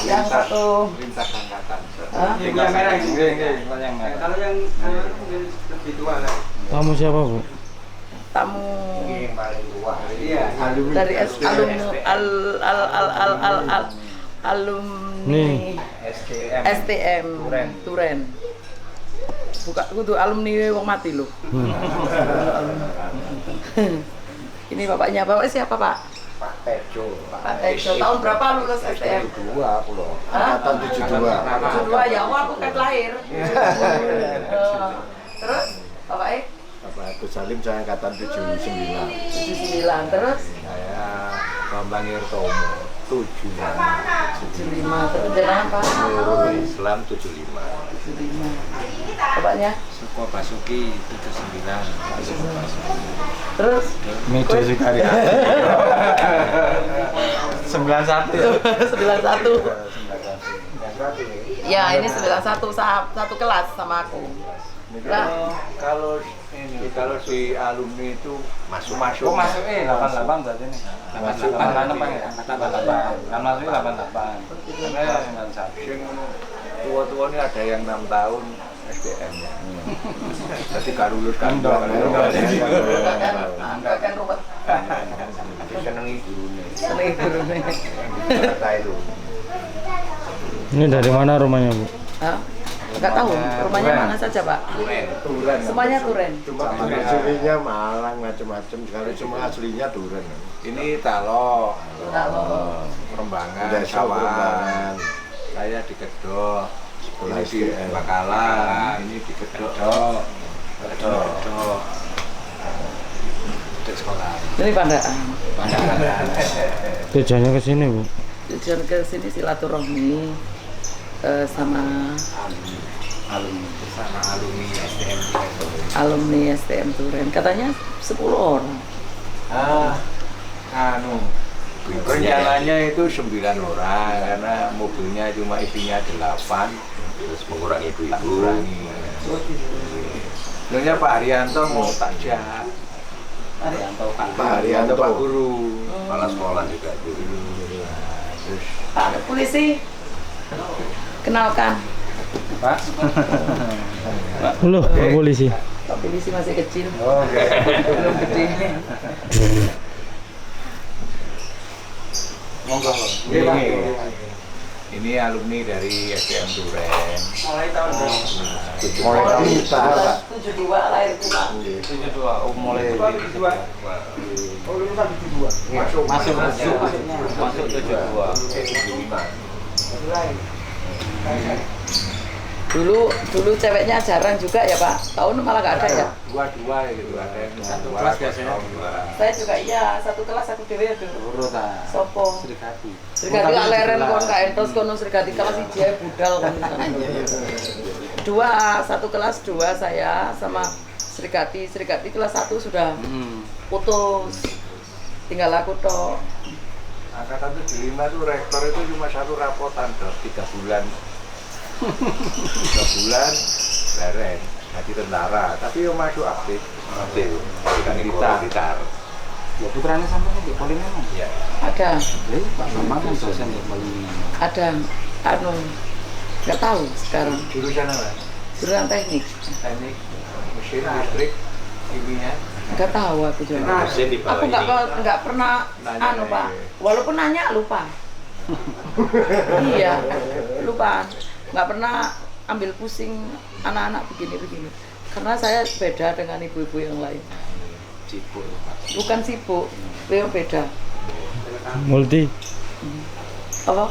Yang satu lintas angkatan. yang merah Kalau yang mungkin lebih tua lah. Kamu siapa, Bu? tamu Yang paling tua. Iya, dari alumni STM Turen. Buka kudu alumni wong mati lho. Ini bapaknya, bapak siapa Pak? Pak Tejo. Pak Tejo. Tahun berapa lulus STM? 2 pulau. Angkatan 72. 72 ya, aku kan lahir. Terus bapaknya? Bapak Agus Salim saya angkatan 79. 79. Terus? Saya Bambang Irtomo 75. Terus jenengan Pak? Nurul Islam 75. 75. Bapaknya? Suko Basuki 79. Terus? Meja Sukarya. 91. 91. Ya, ini 91 satu kelas sama aku. Nah, Kalau ini kalau si alumni itu masuk. Oh, masuknya 88 berarti nih. 88 ya? 88. Kan masuknya 88. Karena 91. Sing tua-tua ini ada yang 6 tahun SDM-nya. Jadi gak lulus kan. enggak kan ruwet. Senengi gurune. Seneng gurune. Kata itu. Ini dari mana rumahnya, Bu? Hah? Enggak tahu rumahnya mana saja, Pak. Turen. Semuanya Turen. Cuma aslinya Malang macam-macam, kalau cuma aslinya Duren. Ini Talo, Kalau Perembangan, Udah Kawan. Saya di Kedok. Ini di Bakalan, ini di Kedok. Kedok. Di sekolah. ini Pandaan. Tujuannya ke sini, Bu? Tujuan ke sini silaturahmi sama alumni STM. alumni STM Turen. Katanya 10 orang. Rencananya itu 9 orang karena mobilnya cuma isinya 8, terus mengurangi ibu-ibu. Sebenarnya Pak Haryanto mau tajak. Pak Haryanto Pak Guru, kepala sekolah juga dulu. Terus Pak Polisi, kenalkan. Pak. Loh, Pak Polisi. Pak Polisi masih kecil. oke. Belum gede. Monggo. Ini alumni dari SDM Duren. Mulai tahun Mulai kita 72 lahir Pak. 72. Oh, mulai Masuk 72. Dulu ceweknya jarang juga ya Pak. Tahun malah nggak ada ya. Dua gitu, ada yang Satu kelas biasanya. Saya juga iya, satu kelas satu dewe aduh. Urut ah. Sopo. Serikati. Serikati gak leren kon gak entos kono serikati kelas ije budal kon. Satu kelas dua saya sama Serikati kelas 1 sudah putus. Tinggal aku tok. Angkatan 75 tuh rektor itu cuma satu rapotan dalam 3 bulan. 3 bulan leren jadi tentara, tapi yang masuk aktif bukan militer. Ya putranya sampai di Polin memang. Ya. Ada Pak Bambang kan dosen di Polin. nggak tahu sekarang. Jurusan apa? Jurusan teknik. Teknik, mesin, listrik, kimia. Nggak tahu aku juga. Mesin di bawah Aku ini. nggak pernah Nanya, Pak. Walaupun nanya lupa. Iya, lupa. Nggak pernah ambil pusing anak-anak begini. Karena saya beda dengan ibu-ibu yang lain. Sibuk. Bukan sibuk, beliau beda. Multi. Apa?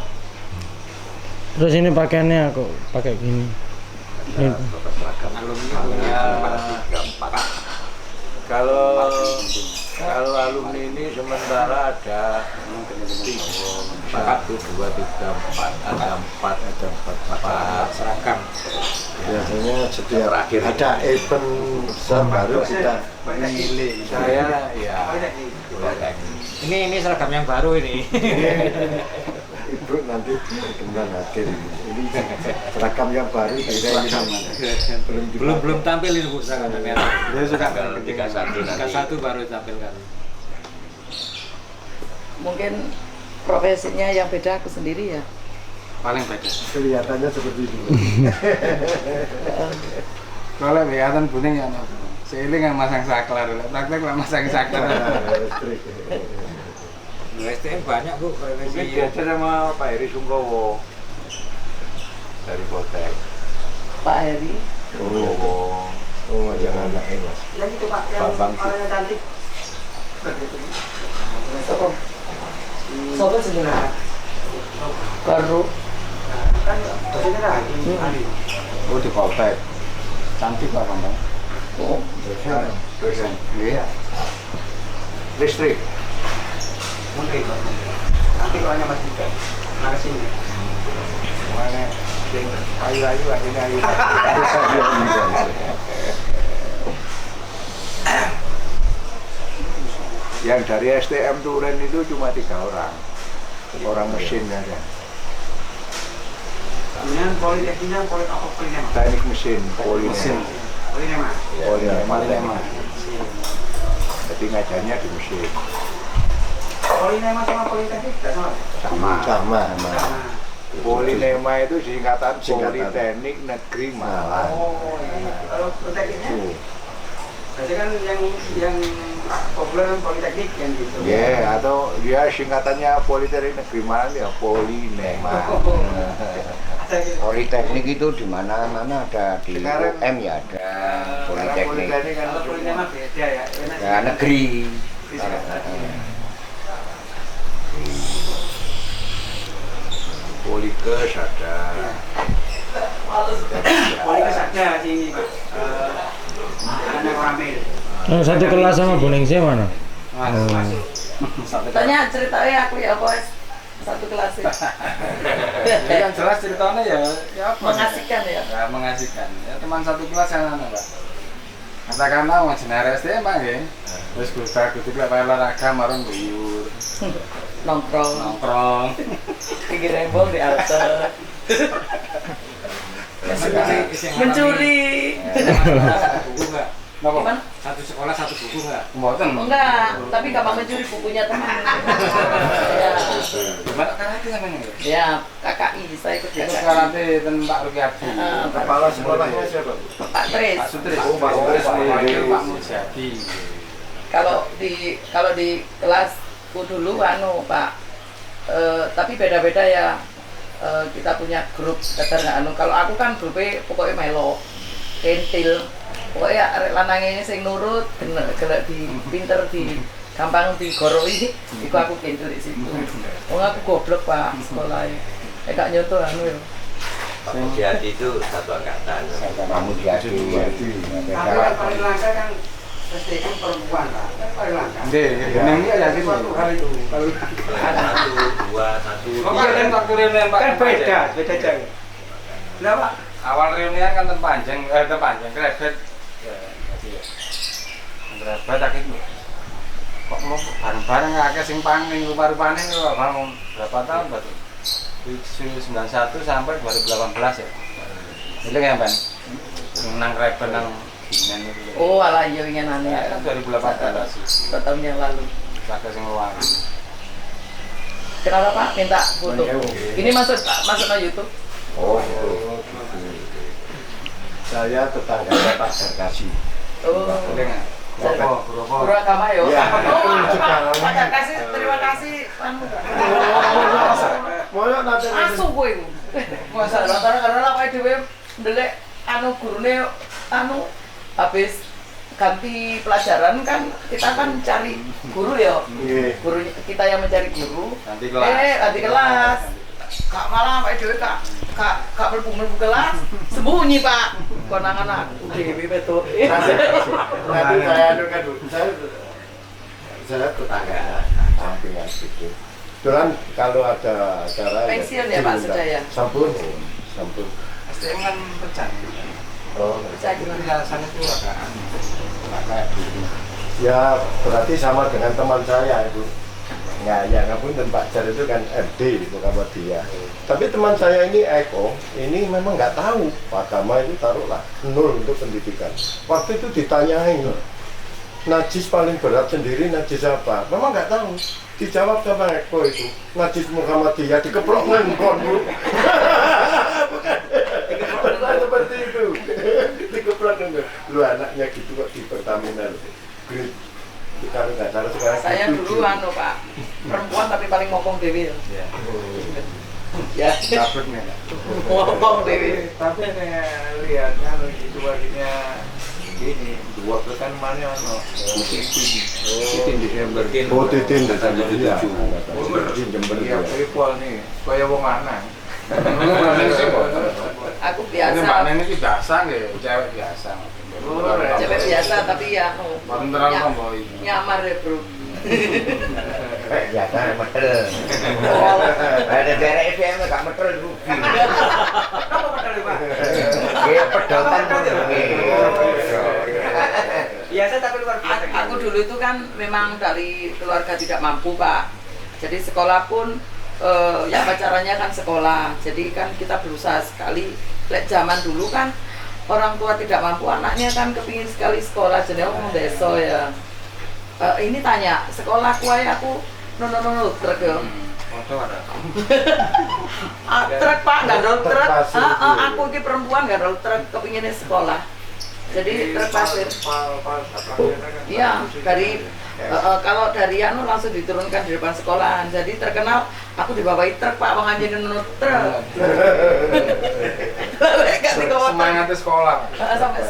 Terus ini pakaiannya kok pakai gini. Ini. Kalau alumni ini sementara ada 1, 2, 3, 4, ada 4 seragam. biasanya setiap ada event besar baru kita Milih saya ya. Ini seragam yang baru ini. ibu nanti berkembang hadir. Ini seragam yang baru kira ini belum tampil ini Bu seragam merah. Dia sudah Tanggal 31 nanti. 31 baru tampilkan. Mungkin profesinya yang beda aku sendiri ya. Paling beda. Kelihatannya seperti itu. Kalau kelihatan kuning ya, seiling yang masang saklar, praktek lah masang saklar. Listrik. STM banyak Bu, mungkin diajar sama Pak Heri Sungkowo dari Poltek. Pak Heri. Sungkowo. Oh, jangan anak ini Mas. Yang itu Pak, yang Bambang sih. orangnya cantik. Sopo? Sopo sebenarnya? Baru. Kan dosennya kan Ali. Oh di Poltek, cantik Pak Bambang. Oh, Dosen. Iya. Listrik. Mungkin Pak. Nanti orangnya Mas juga. Nah kesini. Mana sing ayu-ayu akhirnya ayu. Yang dari STM Turen itu cuma 3 orang. Orang mesin aja. Kemudian politekniknya apa polinema? Teknik mesin, Mesin. Polinema. Polinema. Jadi ngajarnya di mesin. Polinema sama politeknik tidak sama. Sama. Sama. Polinema itu singkatan Singkatan. Politeknik Negeri Malang. Oh iya. Kalau politekniknya? Tuh. Berarti kan yang populer kan politeknik yang gitu. Ya, atau dia singkatannya Politeknik Negeri Malang ya Polinema. Ada gitu. Politeknik itu di mana-mana ada, di Sekarang- UM ya ada Karena politeknik. Politeknik kan Kalau polinema beda ya. Ya negeri. Polikes ada. Politeknik ada sini Pak. Ada Ramil. Oh, satu kelas sama Bu Ningsih mana? tanya ceritanya aku ya bos. Satu kelas ya. Yang jelas ceritanya ya apa? Mengasihkan ya. Ya mengasihkan. Ya teman satu kelas yang mana Pak? Katakanlah mau jenara STM Pak ya. Terus kudu lek olahraga marung guyur, Nongkrong. nongkrong. Pikir rembol di alter. Mencuri. Buku enggak? Napa? Gimana? Satu sekolah satu buku enggak? Mboten. Enggak, tapi gampang mencuri bukunya teman. Ya, Gimana karate sampeyan ya? ya KKI saya ikut Itu KKI. karate ten Pak Rukiadi. Kepala sekolahnya siapa? Pak Tris. Pak Sutris. Oh, Pak Sutris Sutris. wakil Pak Mujadi. Kalau di kelasku dulu Pak, tapi beda-beda ya. Kita punya grup kadang kalau aku kan grupnya pokoknya melo kentil pokoknya arek lanangnya sing nurut gelek di pinter di gampang digoroi iku aku kentil di situ. Wong aku goblok Pak sekolah gak nyontoh anu ya. Pak Mujadi itu satu angkatan. Pak Mujadi. Tapi yang paling langka kan STM perempuan Pak. Kan paling langka. Nggih, jeneng iki ya gitu. Suatu hal itu. Kalau Satu, dua, satu. Iya kan waktu reunian Pak. kan beda jauh. Lah Pak, Awal reunian kan ten panjang, kredit. Ya, jadi ya. Kredit akeh lho. Kok mau bareng-bareng akeh sing pangling rupa-rupane lho, Bang. Berapa tahun Pak? 91 sampai 2018 ya. Itu kan Pak. Nang kredit nang Binan itu. Oh alah iya ingin aneh Ya, kan 2018 sih. 2 tahun yang lalu. Pakai sing luar. Kenapa Pak minta foto? Ini masuk ke YouTube. Oh, gitu. Saya tetangganya Pak Sarkasi. Oh. Boleh enggak? Berapa? Berapa? Guru agama yo. Ya, Oh, sekarang. Pak kasih terima kasih anu. Mau nanti Asu kowe. Masa karena apa dhewe ndelek anu gurune anu habis ganti pelajaran kan kita kan cari guru ya. Iya. Guru kita yang mencari guru. Nanti kelas. Nanti kelas. Kak malah Pak Dewi kak mlebu kelas sembunyi Pak. Konangan aku Dewi betul. Nanti saya adukan dulu. Saya tetangga sampingan gitu. Kebetulan kalau ada acara Pensiun ya, Pak, sudah ya? Sampun. STM kan pecah. Oh, Bisa gimana? Penjelasan itu agak kayak gitu. ya berarti sama dengan teman saya itu. Ya, ngapun dan Pak Jar itu kan MD itu kabar dia. Tapi teman saya ini Eko, ini memang nggak tahu agama itu taruhlah 0 untuk pendidikan. Waktu itu ditanyain, najis paling berat sendiri najis apa? Memang nggak tahu. Dijawab sama Eko itu, najis Muhammadiyah dikeplok ngengkon Bu. Bukan. Bukan seperti itu. Dikeplok ngengkon. Lu anaknya gitu kok di Pertamina. Grade. Kalau nggak salah sekarang. Saya dulu Pak, perempuan tapi paling ngomong dewi. Ya. Takut nih. Ngomong dewi. Tapi lihatnya situasinya gini, dua pekan mana Titin Desember. Oh, Titin Desember. Iya. Jember ya, pol nih, kaya wong lanang. Aku Ini biasa. Mbak Neng ini biasa nggih, cewek biasa. Cewek biasa tapi ya Mboten terlalu tomboy. nyamar ya bro. Ya kan metel. Ada daerah FM gak metel rugi. Apa padahal Pak? Nggih pedotan Biasa tapi luar biasa. Aku dulu itu kan memang dari keluarga tidak mampu Pak. Jadi sekolah pun ya pacarannya kan sekolah. Jadi kan kita berusaha sekali. Lek zaman dulu kan orang tua tidak mampu, anaknya kan kepingin sekali sekolah. Jadi aku desa ya. Ini tanya, sekolah kuai aku no truk ya. Foto ada. Truk Pak, nggak ada truk. Pasir itu. Aku ini perempuan nggak ada truk, kepinginnya sekolah. Jadi truk pasir. Iya, dari kalau dari anu langsung diturunkan di depan sekolahan. Jadi terkenal aku dibawahi truk Pak, wong anjene nunut truk. Semangatnya sekolah. Sampai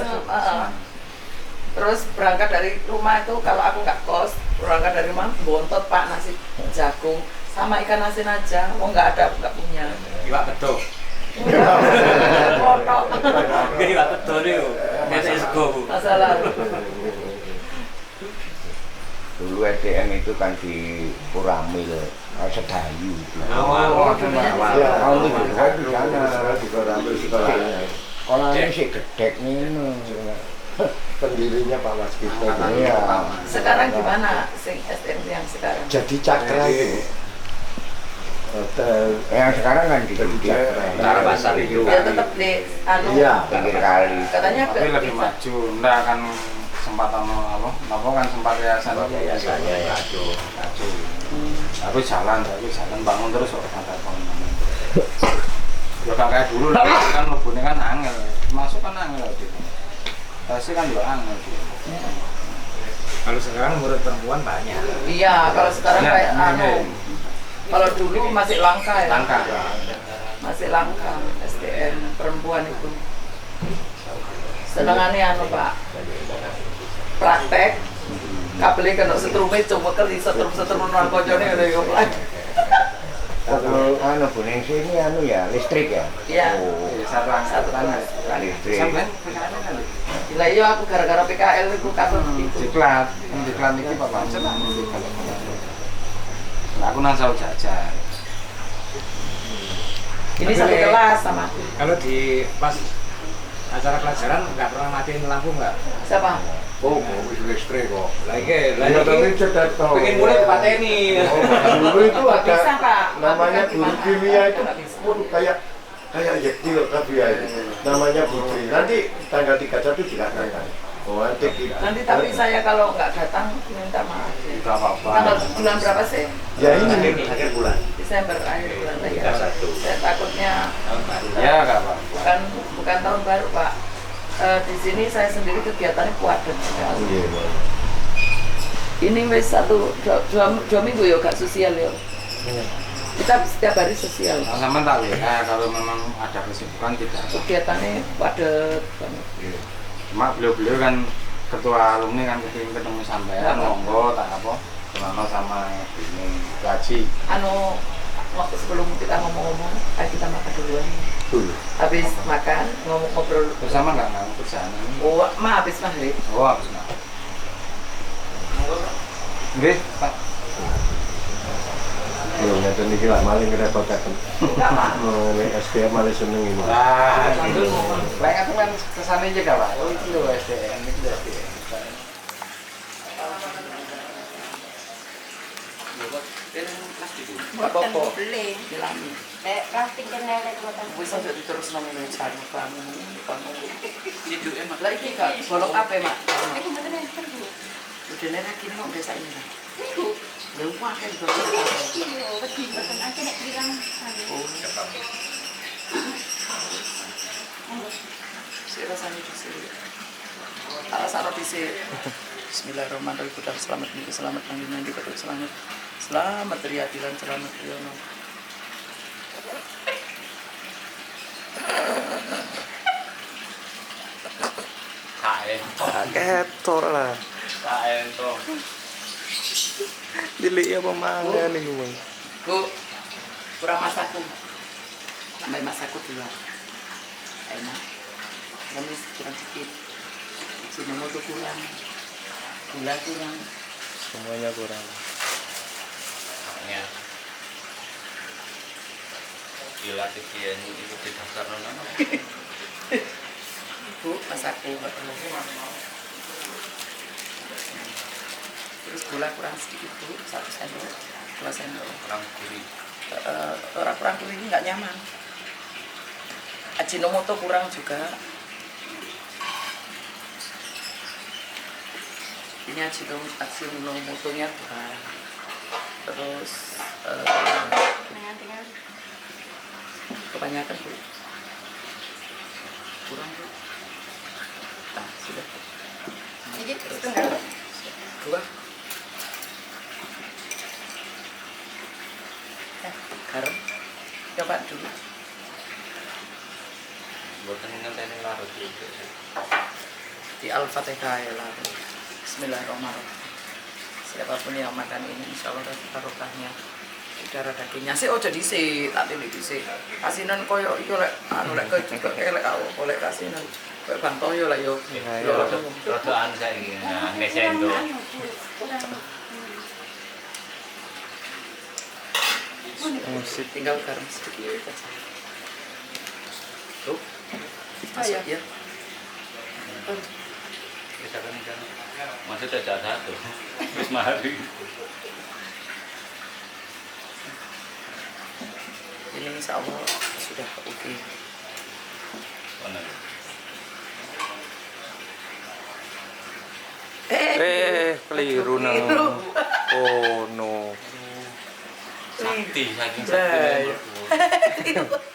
terus berangkat dari rumah itu kalau aku nggak kos, berangkat dari rumah bontot Pak nasi jagung sama ikan asin aja. Oh nggak ada, nggak punya. Iwak pedok. Kotok. Gini Pak pedok nih. Nek sego Bu. Masalah. Dulu SDM itu kan di Puramil, Sedayu. Ya, tahun 72 di sana di Koramil sekolahnya. Sekolahnya sih gedek nih. Pendirinya Pak Waskito. Iya. Sekarang gimana sing SDM yang sekarang? Jadi Cakra itu. Hotel. Yang sekarang kan di Cakra. Cara pasar itu. Ya tetap di anu. Iya. Pinggir kali. Katanya Tapi lebih bisa. maju. Ndak kan sempat apa? Napa kan sempat yayasan. Biasanya maju. Aku jalan bangun terus kok kata teman-teman. Ya kan kayak dulu lah, kan mlebune kan angel. Masuk kan angel gitu. Pasti kan juga angel gitu. Kalau sekarang murid perempuan banyak. Iya, kalau sekarang Ya, kayak iya. anu. Kalau dulu masih langka ya. Langka. Masih langka SDM perempuan itu. Senengannya anu Pak. Praktek. Kabelnya kena setrume coba kali setrum nang koncone ngene yo Pak. Kalau anu Bu Ningsih ini anu ya listrik ya. Iya. Oh, Satu kelas. listrik. Sampai PKL kan. Gila iya aku gara-gara PKL itu kabel itu. Diklat iki Pak Pancet lah. Nah, aku nang saus jajan. Ini satu kelas sama aku. Kalau di pas acara pelajaran nggak pernah matiin lampu nggak? Siapa? Oh, mobil listrik kok. Lagi, Ya, tapi cedak tau. pengen mulai dipateni. Dulu itu Nggak ada bisa, Pak. namanya Mati guru kan kimia itu nggak bisa. pun kayak Yektil tapi ya itu. Namanya Putri. Nanti tanggal 31 dikatakan. Oh, nanti kita. Nanti tapi saya kalau nggak datang minta maaf. Ya. Enggak apa-apa. Tanggal bulan berapa sih? Ya ini Akhir bulan. Desember akhir bulan ya. 31. Saya takutnya Ya enggak apa-apa. bukan tahun baru Pak. Di sini saya sendiri kegiatannya padat sekali. Iya. Ini wes dua minggu ya gak sosial ya. Kita setiap hari sosial. Nah, sama tak ya, kalau memang ada kesibukan tidak. Kegiatannya padat banget. Cuma beliau-beliau kan ketua alumni kan kepingin ketemu sampean, monggo tak apa. Selama sama ini gaji. Anu waktu sebelum kita ngomong-ngomong, ayo kita makan duluan. Dulu. Habis makan ngobrol. Bersama nggak nganggur kerjaan ini? Oh, habis maghrib. Oh, habis nggak? Nggih, Pak. Yo ngeten iki lah maling ngrepotake. Enggak Pak. Nek SDM malah seneng ini. Nah, itu lek aku kan kesane aja Pak. Oh, iki lho SDM, iki lho SDM. Apa-apa? Beli. Dilami. Plastik kena lek boten. Wis aja diterus nang ngene cari kamu. Lah iki Kak, bolong apa, Mak? Iku mboten enten Bu. Udah nek kene kok desa ini kan. Lha wah kan do. Wedi boten aja nek bilang Saya rasanya di sini. Salah di sini. Bismillahirrahmanirrahim. Selamat minggu, selamat nanti betul selamat. Selamat teriadilan, selamat riono. Ketok lah. Dilik apa mangan nih gue. Bu, kurang masakku. Tambah masakku dulu. Enak. Lemes kurang sedikit. Sinomoto kurang. Gula kurang. Semuanya kurang. Ya. Gila tikian itu di dasar nona. Bu, masakku. Terus gula kurang sedikit bu, 1 sendok, 2 sendok. Kurang gurih. Orang kurang gurih ini nggak nyaman. Ajinomoto kurang juga. Ini ajinomotonya kurang. Terus tinggal kebanyakan bu. Kurang bu. Nah, sudah. jadi setengah. Dua. Garam. Coba dulu. Buatan ngenteni larut juga. Di Al-Fatihah ya lah. Bismillahirrahmanirrahim. Siapapun yang makan ini insya Allah dapat barokahnya. Darah dagingnya sih oh jadi sih tak pilih sih. Kasinan koyo iku lek anu lek kok elek aku oleh kasinan. Koyo Bang Toyo lah yo. Rodoan saiki nggak sendok. Tinggal garam sedikit aja. Tuh. Masuk ya. Bisa kan kan. Maksudnya ada satu. Terus mari. Ini insya Allah sudah oke. Keliru nang. Oh no. Sakti saking Nah,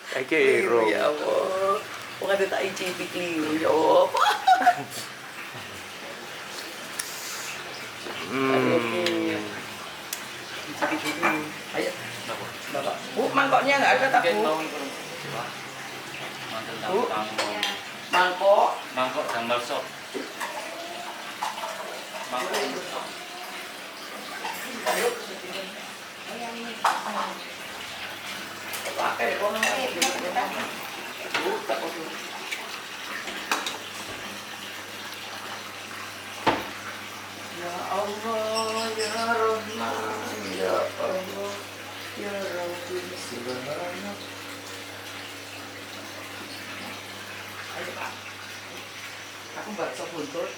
sakti. Keliru. ya Allah. Bukan ada tak icipi keliru ya Allah. Icipi dulu. Ayo. Bapak. Bu, mangkoknya nggak ada tak bu? Bu, mangkok. Mangkok sambal sop. Mangkok. Pakai kono. Bu, tak kono. Ya Allah, ya Rahman, ya Allah, ya Rabbi Subhanallah. Ayo Pak. Aku bakso buntut.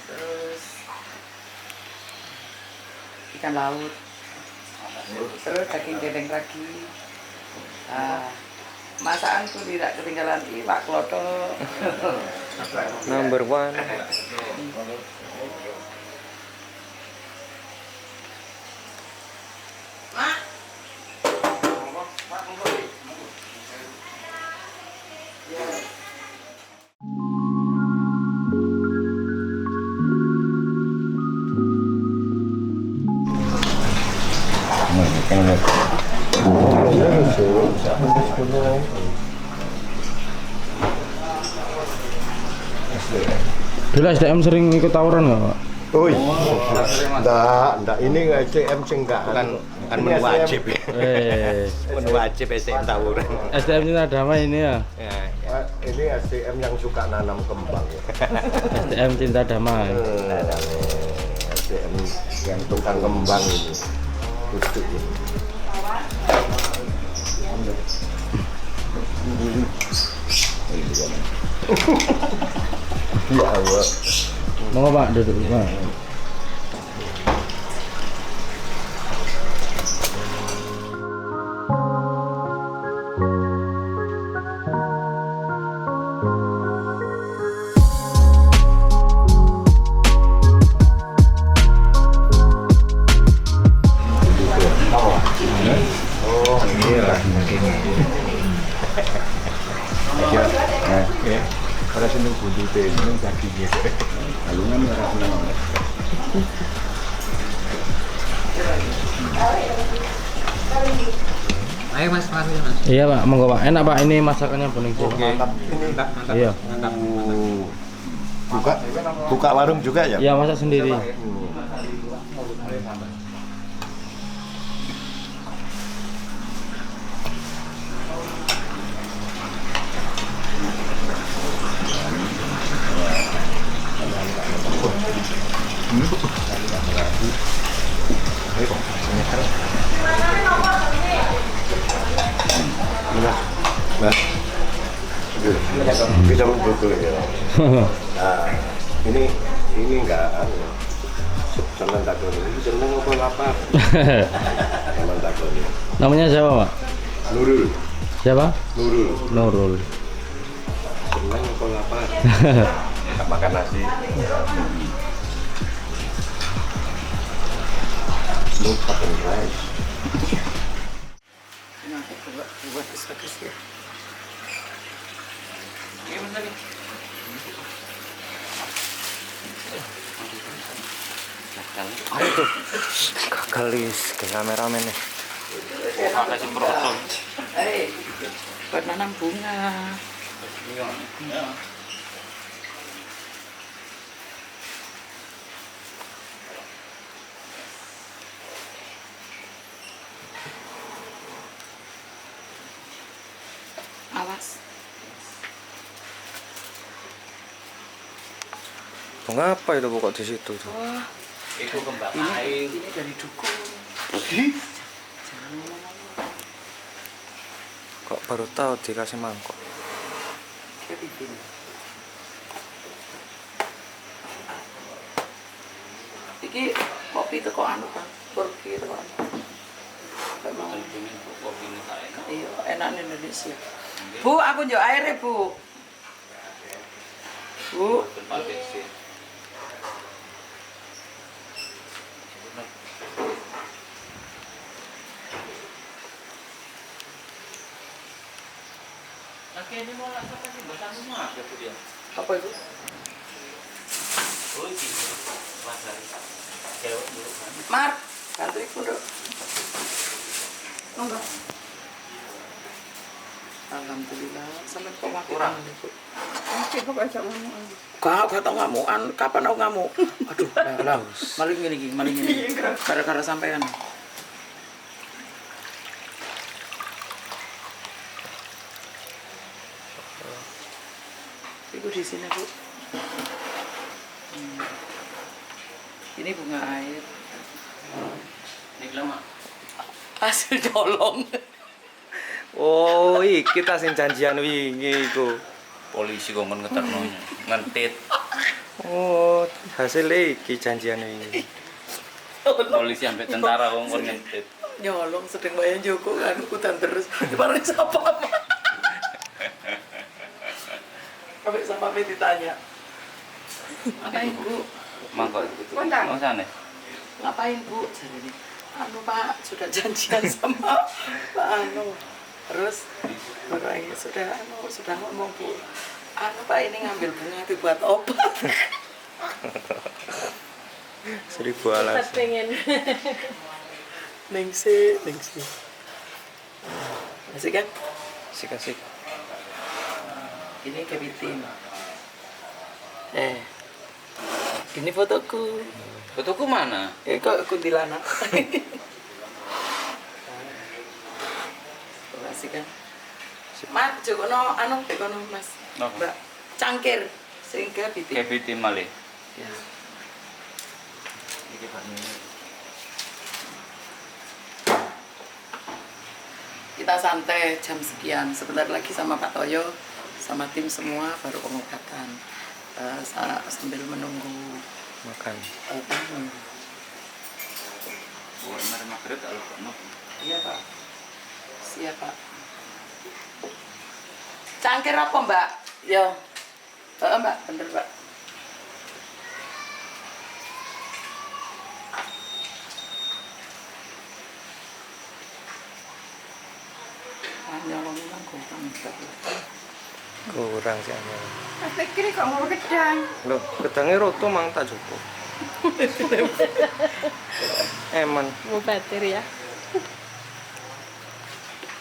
Terus ikan laut. Terus daging gedeng lagi. Nah, masakanku tidak ketinggalan iwak klothok. Number 1. Dulu SDM sering ikut tawuran nggak Pak? Oh iya, enggak, ini nggak SDM sih enggak. Kan Ini menu SDM. wajib ya. Menu wajib SDM tawuran. SDM Cinta Damai ini ya. Ya, Ini SDM yang suka nanam kembang. SDM Cinta Damai. SDM yang tukang kembang ini. Duduk ini. Ya Allah. Mau Pak duduk Pak. Aja. Nah, ora seneng buntute, seneng dagingnya. Alungan ora seneng. Ayo mas, masukin mas. Iya Pak, monggo Pak. Enak Pak ini masakannya bening sih. Mantap. Mantap. Iya. Buka warung juga ya? Iya, masak sendiri. Nah, bisa betul ya. Nah, ini enggak jangan takut ini seneng apa lapar. Jangan takut. Namanya siapa Pak? Nurul. Siapa? Nurul. Nurul. Seneng apa lapar? Tak makan nasi. No fucking rice. Buat bagus ya. Gimana nih? Gagal ke kameramen nih. Pakai semprotan. Buat nanam bunga. Awas. Bunga apa itu pokok di situ tuh? Wah, Itu kembang ini air. dari dukun. Kok baru tahu dikasih mangkok? Iki kopi teko anu kan, Turki teko anu. Memang iya, enak di Indonesia. Bu, aku njuk air ya, Bu. Bu, apa itu? Mar, bantu ibu dong. Monggo. Alhamdulillah, sampai kok makin kurang. Cukup aja ngomong. Gak tau ngamukan, kapan aku ngamuk? Aduh, lah, maling gini. Gara-gara sampean. Ibu di sini, Bu. Ini bunga air. Ini lama. Hasil colong. Oh, iki ta sing janjian wingi iku. Polisi kok ngeterno ngentit. Oh, hasil iki janjian wingi. Polisi sampai tentara kok ngentit. Nyolong sedang bayang Joko kan hutan terus. Dimarahin siapa? Sampai ditanya. Ngapain, Bu? Mangkok. Kontang. Mau sana. Ngapain, Bu? Jadi, anu Pak, sudah janjian sama Pak Anu. Terus Bapak ini sudah ngomong, Bu. Anu Pak ini ngambil bunga dibuat obat. 1000 alas. Pengen. Ningsi. Masih kan? Asik. Ini kepiting. Ini fotoku. Fotoku mana? Kok kuntilanak. Masih kan? Mas, jokono anu kono Mas. Apa? Mbak, cangkir sing kepiting. Kepiting malih. Ya. Kita santai jam sekian. Sebentar lagi sama Pak Toyo, sama tim semua baru pengobatan. Sambil menunggu Makan. Mari maghrib kalau kono. Iya Pak. Siap Pak. Cangkir apa Mbak? Yo. Mbak, bener Mbak. Nyolong Kurang sih ane. Tak pikir kok mau gedang. Loh, gedangnya roto mang tak cukup. Eman. Mau batir ya.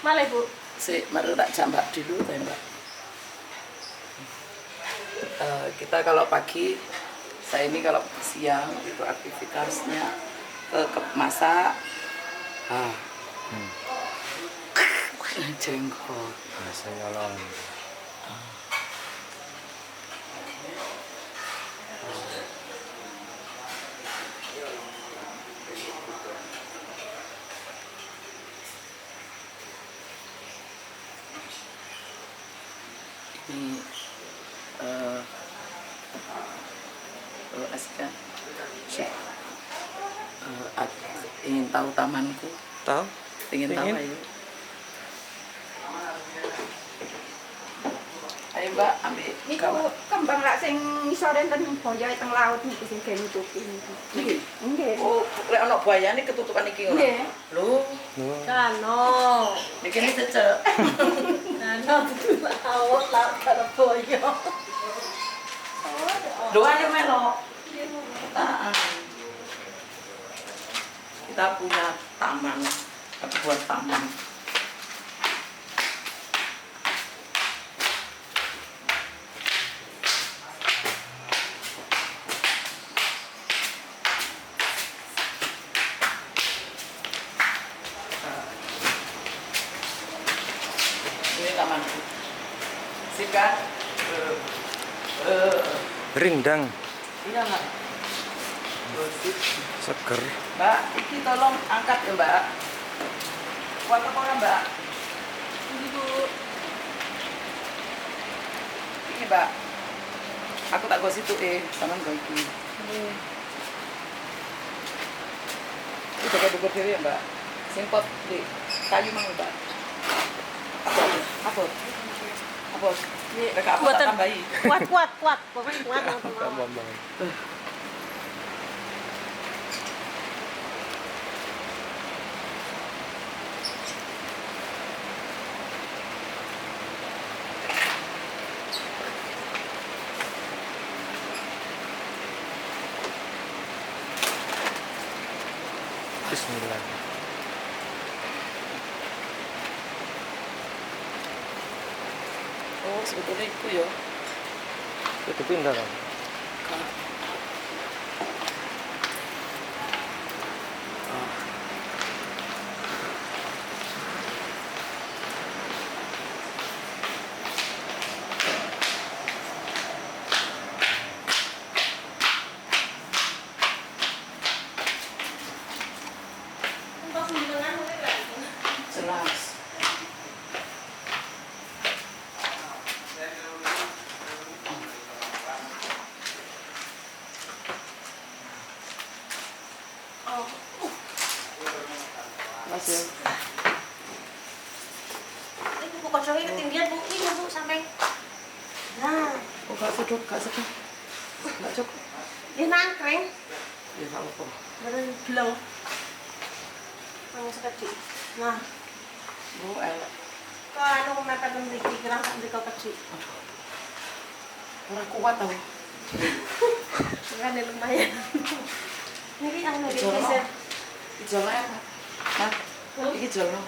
Malah Bu. Mari tak jambak dulu Mbak. Kita kalau pagi, saya ini kalau siang itu aktivitasnya masak, jengkol. Nasi nyolong. Ini Aska ingin tahu tamanku. Tahu? Ingin tahu ayo. Ayo Mbak, ambil Niku kembang lak sing isor enten boyo teng laut niku sing gen nutupi niku. Nggih. Nggih. Oh, lek ana buayane ketutupan iki ngono. Nggih. Lho, Kano. niki ini cecek. Kano tutu laut lak karo boyo. Lho ayo melok. Kita punya taman, kita buat taman. Ini tamanku. Sikat. Rindang. Iya Mbak. Seger. Mbak, iki tolong angkat ya Mbak. Kuat apa ora Mbak? Ini Bu. Ini Mbak. Aku tak go situ sampean go iki. Nggih. Iki jaga dukur dhewe ya Mbak. Sing pot di kayu mang Mbak. Apa? Apa? Mereka apa tak tambahi? Kuat. Pokoknya kuat. Gampang banget. Bismillah. Oh, sebetulnya itu ya. Itu pindah kan? Jelas. Masih. Ini Bu kocoknya ketinggian Bu. Ini Bu sampai. Nah, Oh, gak sedot, gak cukup. ini nangkring. Ya gak apa-apa. Baru belum. Kamu sekecil. Nah, Bu, elek. kalau anu mepet mriki kira sak mriko kecil. Ora kuat tau. Kan lumayan. Niki anu Jolo. geser. Jolo apa? Nah, iki jolo.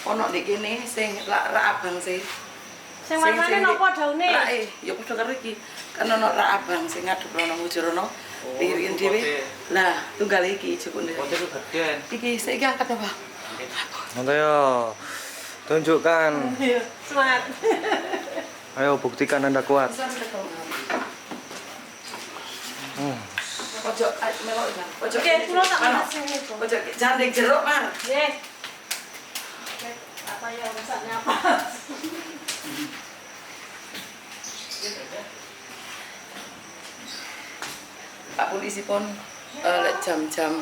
Ono nek kene sing rak abang sih. Sing warnane napa daune? Rake, ya padha karo iki. Kan ono rak abang sing ngadep ana Mujarono. Pikirin dhewe. Lah, tunggal iki cukup ndek. Itu gede. Iki saiki angkat apa? Nanti yo. Tunjukkan. Semangat. Ayo buktikan Anda kuat. Pojok melok kan. Pojok. Oke, kula tak mas sini kok. Pojok jandek jeruk, Mar. Nggih. Apa ya rusaknya apa? Pak polisi pun jam-jam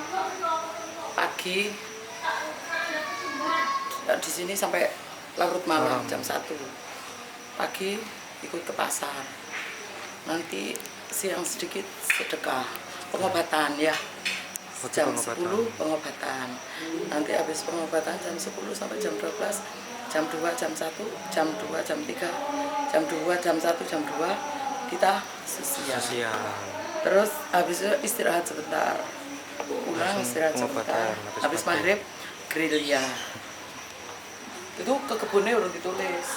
pagi di sini sampai larut malam jam 1 pagi ikut ke pasar, nanti siang sedikit sedekah pengobatan ya, jam 10 pengobatan, nanti habis pengobatan jam 10 sampai jam 12 jam 2, jam 1, jam 2, jam 3, jam 2, jam 1, jam 2 kita sesiang. Terus habis itu istirahat sebentar, pulang istirahat sebentar, habis maghrib gerilya. Itu ke kebunnya udah ditulis.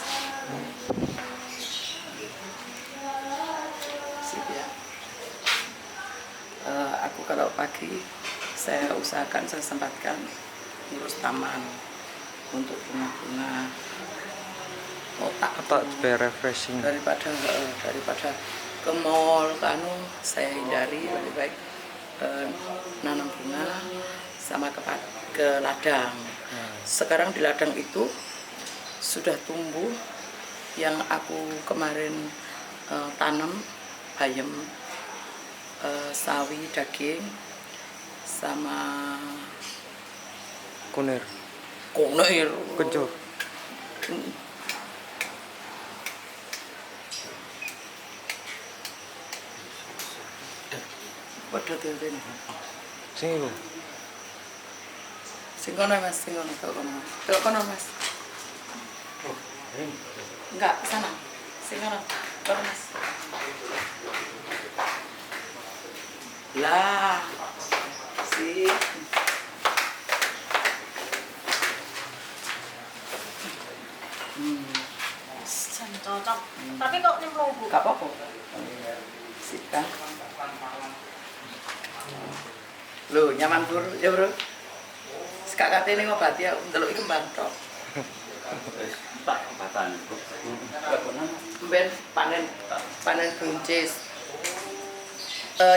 Sip ya. Aku kalau pagi saya usahakan, saya sempatkan ngurus taman untuk bunga-bunga otak Apa supaya refreshing? daripada ke mall saya hindari, lebih baik nanam bunga sama ke ladang. Sekarang di ladang itu sudah tumbuh yang aku kemarin tanam bayam, sawi daging sama Kunir. kencur. Waduh tuh ini. Sini lu. Sing kono Mas, sing kono. Tok kono Mas. Enggak, sana. Sing kono. Kono Mas. Lah. Si. Cocok. Tapi kok nyemplung Bu? Gak apa-apa. Sip kan. Loh, nyaman Bro, ya Bro. Sekak katene ngobati aku ndelok iki mbantok. Tak obatan. Ben panen buncis.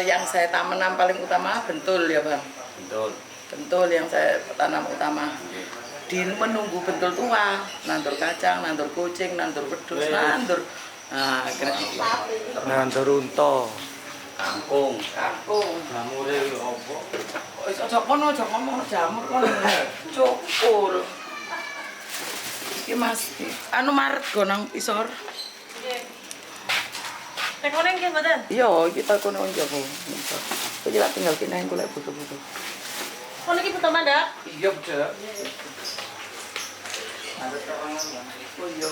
Yang saya tanam paling utama bentul ya Bang. Bentul yang saya tanam utama. Di menunggu bentul tua, nandur kacang, nandur kucing, nandur wedhus, nandur. Nah, Nandur unta. Kangkung. Jamure yo opo? Aja kono, aja ngomong jamur kono. Cukul. Iki Mas, anu Maret go nang isor. Nggih. Nek kono nggih mboten? Iya, kita kono njowo. Kok ora tinggal kene engko lek butuh-butuh. Kono iki butuh mandak? Iya, Beda. Oh iya.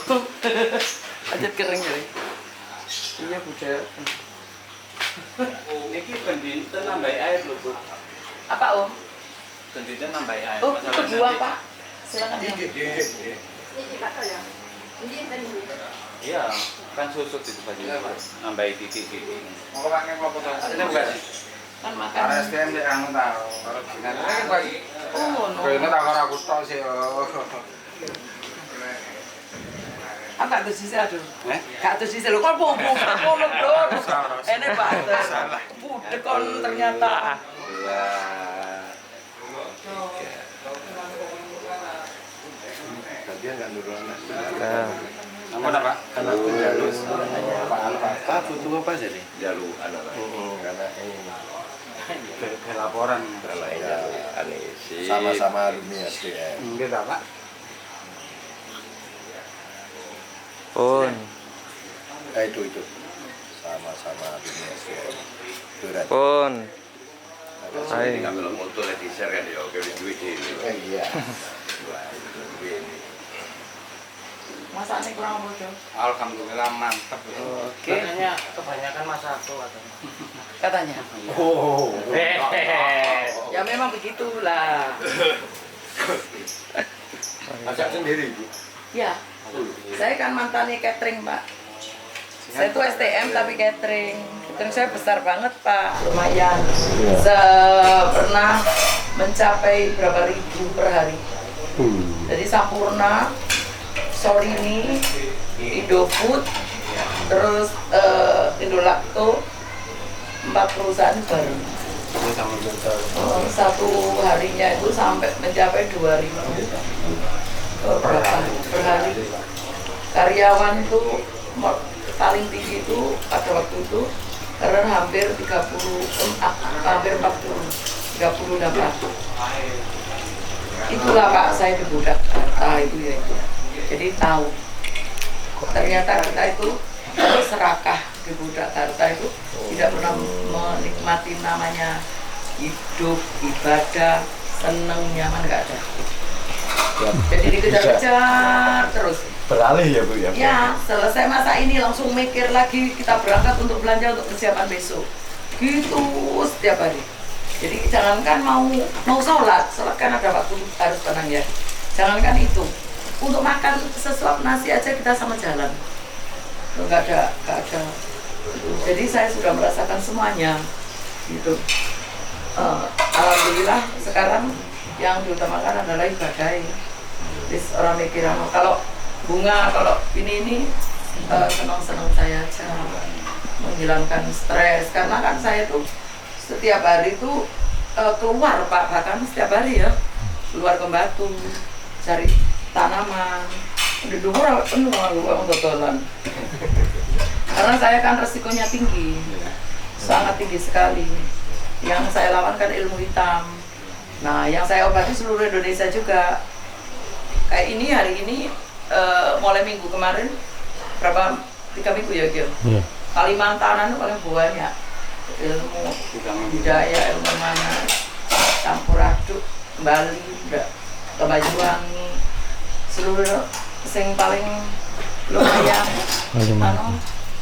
Aja kering ya. Iya, Beda. Niki pendinten nambahi air lho, Bu. Apa Om? Pendinten nambahi air. Oh, itu buah Pak. Silakan. Iki Pak ya. Ini tadi. Iya, kan susut itu baju. Nambahi titik-titik. Mau pakai apa tuh? Ini bukan. Kan makan. RSTM dia kamu tahu. Kalau benar ini bagi. Oh, no. Kayaknya tahu kalau aku tahu sih. Apa tuh sih aduh? Gak tuh sih lho kok bobo ngono, Bro. Ene batas. Budek kon ternyata. Dia nggak nurul anak. Apa dah Pak? Anak jalu. Pak, butuh apa jadi? Jalu anak. Karena ini Laporan. sama-sama alumni SDM. Gitu Pak. Pun. Itu sama-sama alumni SDM. Duran. Pun. Ini ngambil motor di share kan ya, oke duit ini. Iya. Masaknya kurang bodoh. Alhamdulillah mantap. Oke. Katanya kebanyakan masaku Katanya. Oh. Ya memang begitulah. Masak sendiri, Bu. Ya. Saya kan mantannya catering, Pak. Saya tuh STM tapi catering. Catering saya besar banget, Pak. Lumayan. Pernah mencapai berapa ribu per hari. Jadi Sampurna, Sorini, Indofood, terus Indolacto, 4 perusahaan baru. Satu harinya itu sampai mencapai 2.000 per hari. Karyawan itu paling tinggi itu pada waktu itu karena hampir 40, 38. Itulah Pak, saya dibudak data itu ya itu. Jadi tahu ternyata kita itu serakah di budak harta itu tidak pernah menikmati namanya hidup, ibadah, seneng, nyaman, nggak ada. Jadi dikejar-kejar terus. Beralih ya Bu ya. Ya, selesai masa ini langsung mikir lagi kita berangkat untuk belanja untuk persiapan besok. Gitu setiap hari. Jadi jangankan mau sholat kan ada waktu harus tenang ya. Jangankan itu, untuk makan sesuap nasi aja kita sama jalan. Nggak ada. Jadi saya sudah merasakan semuanya, gitu. Alhamdulillah sekarang yang diutamakan adalah ibadah. Terus orang mikir kalau bunga, kalau ini senang-senang saya aja, menghilangkan stres. Karena kan saya tuh setiap hari tuh keluar Pak, bahkan setiap hari ya keluar ke Batu, cari tanaman. Di luar penuh uang totolan. Karena saya kan resikonya tinggi, sangat tinggi sekali. Yang saya lawan kan ilmu hitam. Nah, yang saya obati seluruh Indonesia juga. Kayak ini hari ini mulai minggu kemarin berapa 3 minggu ya Gil? Iya. Kalimantan itu paling banyak ilmu budaya, ilmu mana campur aduk Bali, Banyuwangi, seluruh sing paling lumayan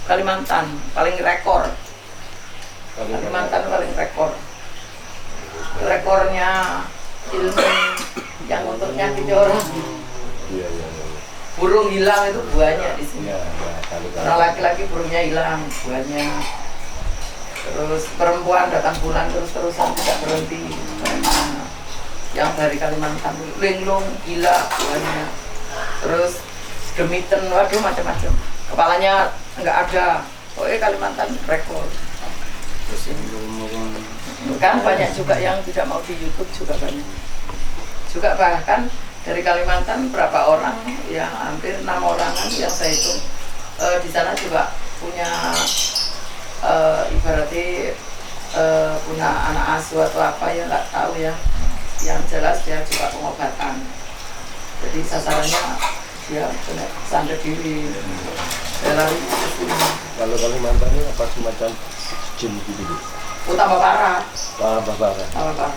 Kalimantan paling rekor. Kalimantan paling rekor. Rekornya ilmu yang untuk nyakiti orang. Iya. Burung hilang itu banyak di sini. Iya. Karena laki-laki burungnya hilang banyak. Terus perempuan datang bulan terus-terusan tidak berhenti. Yang dari Kalimantan, linglung, gila banyak. Terus gemiten, waduh macam-macam. Kepalanya nggak ada. Kalimantan rekor. Terus ini kan banyak juga yang tidak mau di YouTube juga banyak. Juga bahkan dari Kalimantan berapa orang, ya hampir 6 orangan yang saya hitung di sana juga punya ibaratnya punya anak asuh atau apa ya nggak tahu ya. Yang jelas dia juga pengobatan. Jadi sasarannya dia kena santet diri. Kalau Kalimantan ini apa semacam jin gitu? Tambah parah. Tambah parah.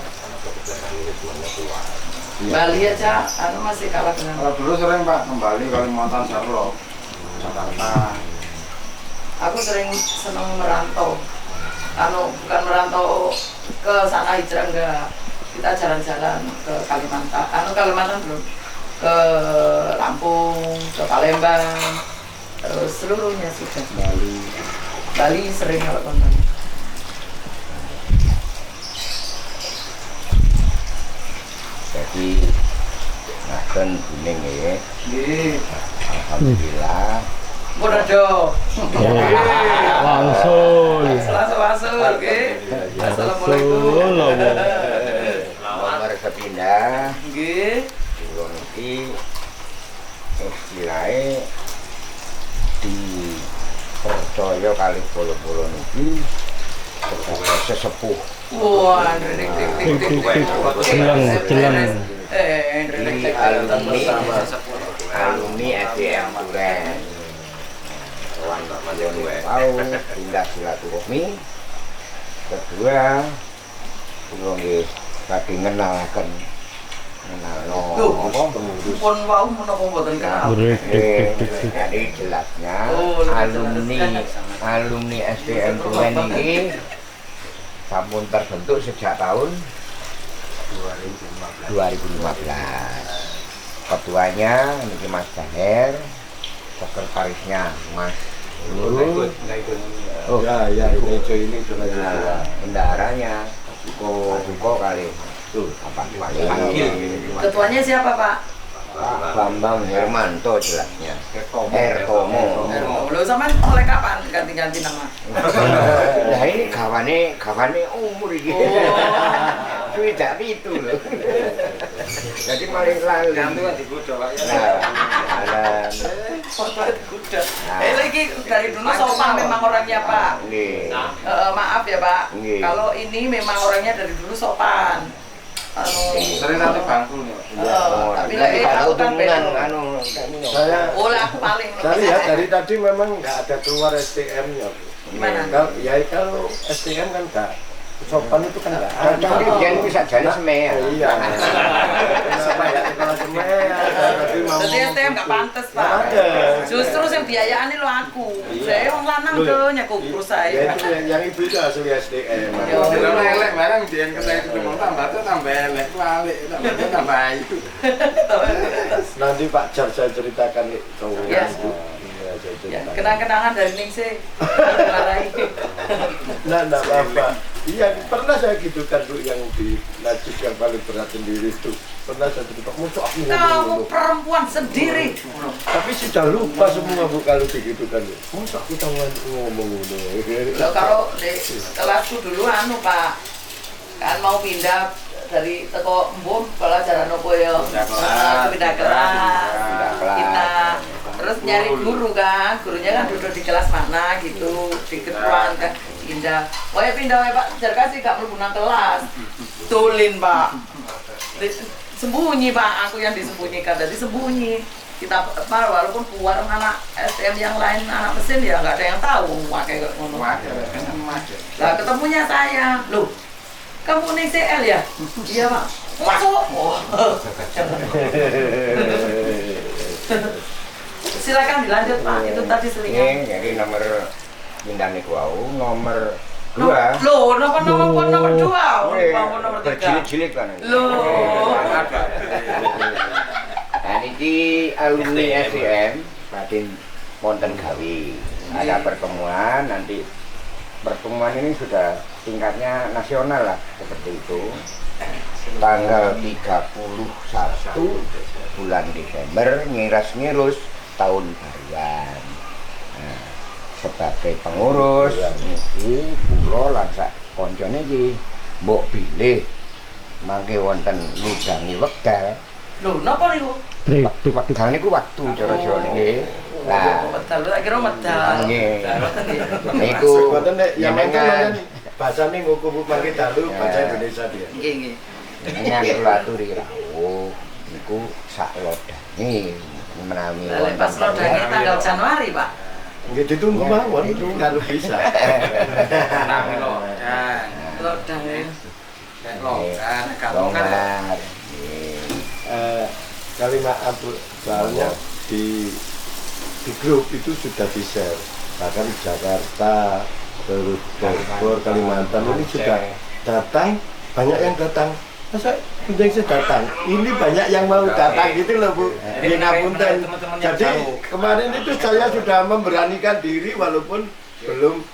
Bali aja, masih kalah dengan. Kalau dulu sering Pak kembali Kalimantan Jarlo, Jakarta. Aku sering seneng merantau. Bukan merantau ke sana hijrah enggak. Kita jalan-jalan ke Kalimantan. Kalimantan belum. Ke Lampung, ke Palembang, terus seluruhnya sudah. Bali sering kalau konten. Jadi ngaten kuning ya. Alhamdulillah. Bodoh. Langsung. Langsung, oke. Assalamualaikum. Nomor sepindah. Nggih. Kula niki istilahnya dipercaya kali kula niki sebagai sesepuh. Wah, Jelang. Ini alumni SDM Duren. Kawan tahu pindah silaturahmi. Kedua, kula nggih badhe ngenalaken pun wau menapa mboten kenal. Jadi jelasnya alumni SDM Duren ini sampun terbentuk sejak tahun 2015. Ketuanya ini Mas Daher, sekretarisnya Mas Nurul. Oh ya ini bendaharanya Suko kali. Apa panggil? Ketuanya siapa Pak? Pak Bambang Hermanto jelasnya. Hertomo. Lo sama oleh kapan ganti-ganti nama? Nah ini kawane umur ini. Tidak itu loh. Jadi paling lalu. Lagi dari dulu sopan memang orangnya Pak. Maaf ya Pak. Kalau ini memang orangnya dari dulu sopan. Sering nanti bangku nih. Tapi aku kan saya aku paling. Saya lihat dari tadi memang nggak ada keluar STM-nya. Gimana? Ya kalau STM kan nggak sopan itu kan enggak ada. Tapi dia bisa jalan semea. Iya. Kenapa ya kalau semea? Jadi STM nggak pantas Pak. Justru yang biayaan ini lo aku. Saya orang lanang tuh nyakup perusahaan. Ya itu yang ibu itu asli SDM. Kalau elek barang dia kata itu mau tambah tuh tambah elek balik, tambah itu. Nanti Pak Jar saya ceritakan itu. Ya. Ya, kenang-kenangan dari Ningsih. Marahi. Nah, apa-apa. Iya, pernah saya gitu kan Bu yang di najis yang paling berat sendiri itu. Pernah saya cerita, musuh aku Kamu perempuan sendiri. Tapi sudah lupa semua Bu kalau begitu kan. Musuh aku tahu ngomong Loh, kalau di kelasku dulu Pak, kan mau pindah dari teko embun pelajaran apa ya? Pindah kelas. Kita terus nyari guru kan, gurunya kan duduk di kelas mana gitu, di ruangan kan pindah. Wah pindah Pak, jar kasih gak mlebu nang kelas. Tulin Pak. Sembunyi Pak, aku yang disembunyikan, jadi sembunyi. Kita walaupun keluar anak STM yang lain, anak mesin ya nggak ada yang tahu pakai ngomong. Lah ketemunya saya, loh kamu nih CL ya? Iya Pak. Masuk. Oh. Silakan dilanjut Pak, itu tadi selingan. Jadi nomor pindah niku wau nomor 2. Loh, nomor 2. Nomor 3. Berjilid-jilid kan. Loh. Nah ini alumni SDM Raden wonten gawe. Ada pertemuan, nanti pertemuan ini sudah tingkatnya nasional lah seperti itu. Tanggal 31 bulan Desember ngiras-ngirus tahun baruan. Nah, sebagai pengurus niki kula lan sak koncone iki mbok pilih mangke wonten ludangi wekdal. Lho, napa niku? Wekdal niku waktu cara-cara niki. Lah, medal lho, kira medal. Nggih. Niku boten nek yang kan bahasane ngukup mangke dalu bahasa Indonesia dia. Nggih, nggih. Dengan kula aturi rawuh niku sak lodane menawi Lah pas lodane tanggal Januari, Pak. Nggih ditunggu mawon kalau bisa. Menawi lodan. Lodane. Nek lodan kamu kan kalimat Abu banyak di grup itu sudah di-share. Bahkan di Jakarta, terus Bogor, Kalimantan ini sudah datang, banyak yang datang. Masa Gunting sih datang? Ini banyak yang mau datang gitu loh Bu. Di Ngapunten. Jadi kemarin itu saya sudah memberanikan diri walaupun belum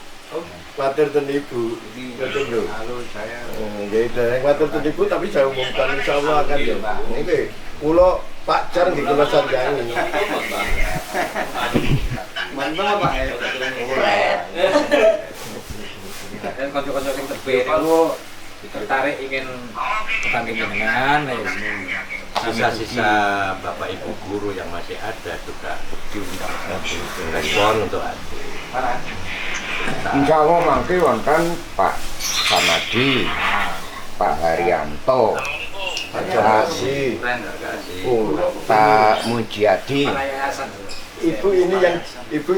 khawatir tenipu. Betul loh. halo saya. Jadi dari khawatir tenipu tapi saya umumkan insya Allah akan ya. Oke. Pulau Pak Jar di Kula Sarjangi. Mantap Pak. Dan kocok-kocok yang tebet itu tertarik ingin bertanding dengan sisa-sisa Bapak Ibu guru yang masih ada juga diundang respon untuk adik. Insya Allah mangke wonten Pak Samadi, Pak Haryanto, Pak Jasi, Pak Mujiadi. Ibu